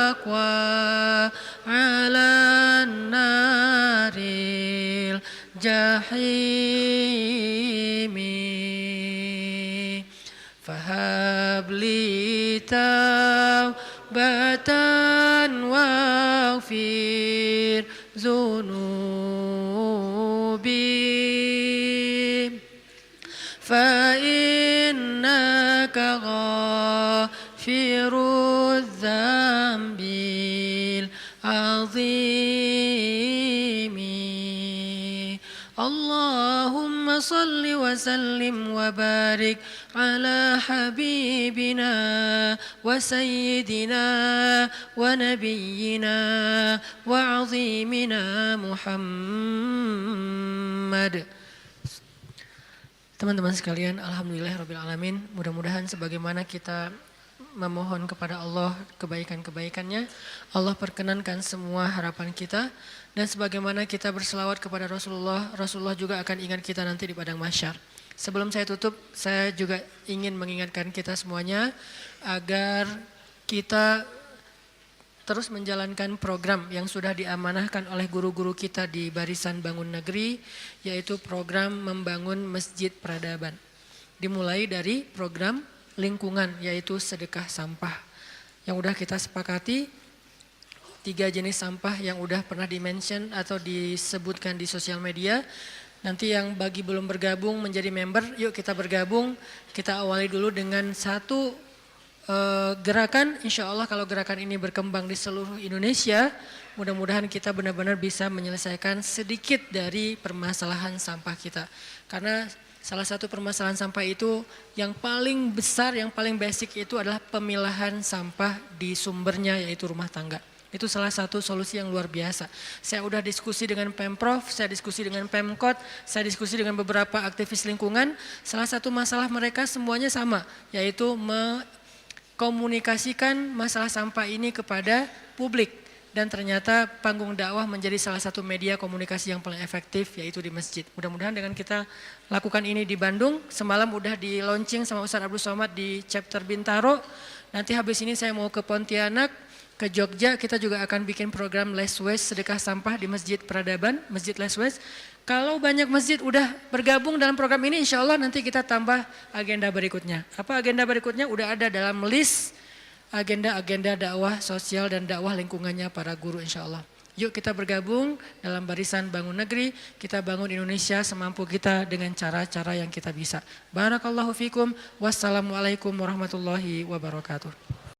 aqwa ala naril jahimi fahabli taubatan waghfir dhunubi fa innaka ghafiru dzambil azimi. Allahumma salli wa sallim wa barik ala habibina wa sayyidina wa nabiyyina wa azimina Muhammad. Teman-teman sekalian, alhamdulillahirabbil alamin. Mudah-mudahan sebagaimana kita memohon kepada Allah kebaikan-kebaikannya, Allah perkenankan semua harapan kita. Dan sebagaimana kita berselawat kepada Rasulullah, Rasulullah juga akan ingat kita nanti di padang mahsyar. Sebelum saya tutup, saya juga ingin mengingatkan kita semuanya agar kita terus menjalankan program yang sudah diamanahkan oleh guru-guru kita di Barisan Bangun Negeri, yaitu program membangun Masjid Peradaban. Dimulai dari program lingkungan, yaitu sedekah sampah. Yang udah kita sepakati, 3 jenis sampah yang udah pernah di-mention atau disebutkan di sosial media. Nanti yang bagi belum bergabung menjadi member, yuk kita bergabung. Kita awali dulu dengan satu gerakan. Insya Allah kalau gerakan ini berkembang di seluruh Indonesia, mudah-mudahan kita benar-benar bisa menyelesaikan sedikit dari permasalahan sampah kita. Karena salah satu permasalahan sampah itu yang paling besar, yang paling basic itu adalah pemilahan sampah di sumbernya, yaitu rumah tangga. Itu salah satu solusi yang luar biasa. Saya udah diskusi dengan Pemprov, saya diskusi dengan Pemkot, saya diskusi dengan beberapa aktivis lingkungan. Salah satu masalah mereka semuanya sama, yaitu komunikasikan masalah sampah ini kepada publik. Dan ternyata panggung dakwah menjadi salah satu media komunikasi yang paling efektif, yaitu di masjid. Mudah-mudahan dengan kita lakukan ini di Bandung, semalam udah di launching sama Ustaz Abdul Somad di chapter Bintaro. Nanti habis ini saya mau ke Pontianak, ke Jogja, kita juga akan bikin program Less Waste sedekah sampah di Masjid Peradaban, Masjid Less Waste. Kalau banyak masjid udah bergabung dalam program ini, insya Allah nanti kita tambah agenda berikutnya. Apa agenda berikutnya? Udah ada dalam list agenda-agenda dakwah sosial dan dakwah lingkungannya para guru insya Allah. Yuk kita bergabung dalam barisan bangun negeri, kita bangun Indonesia semampu kita dengan cara-cara yang kita bisa. Barakallahu fikum, wassalamualaikum warahmatullahi wabarakatuh.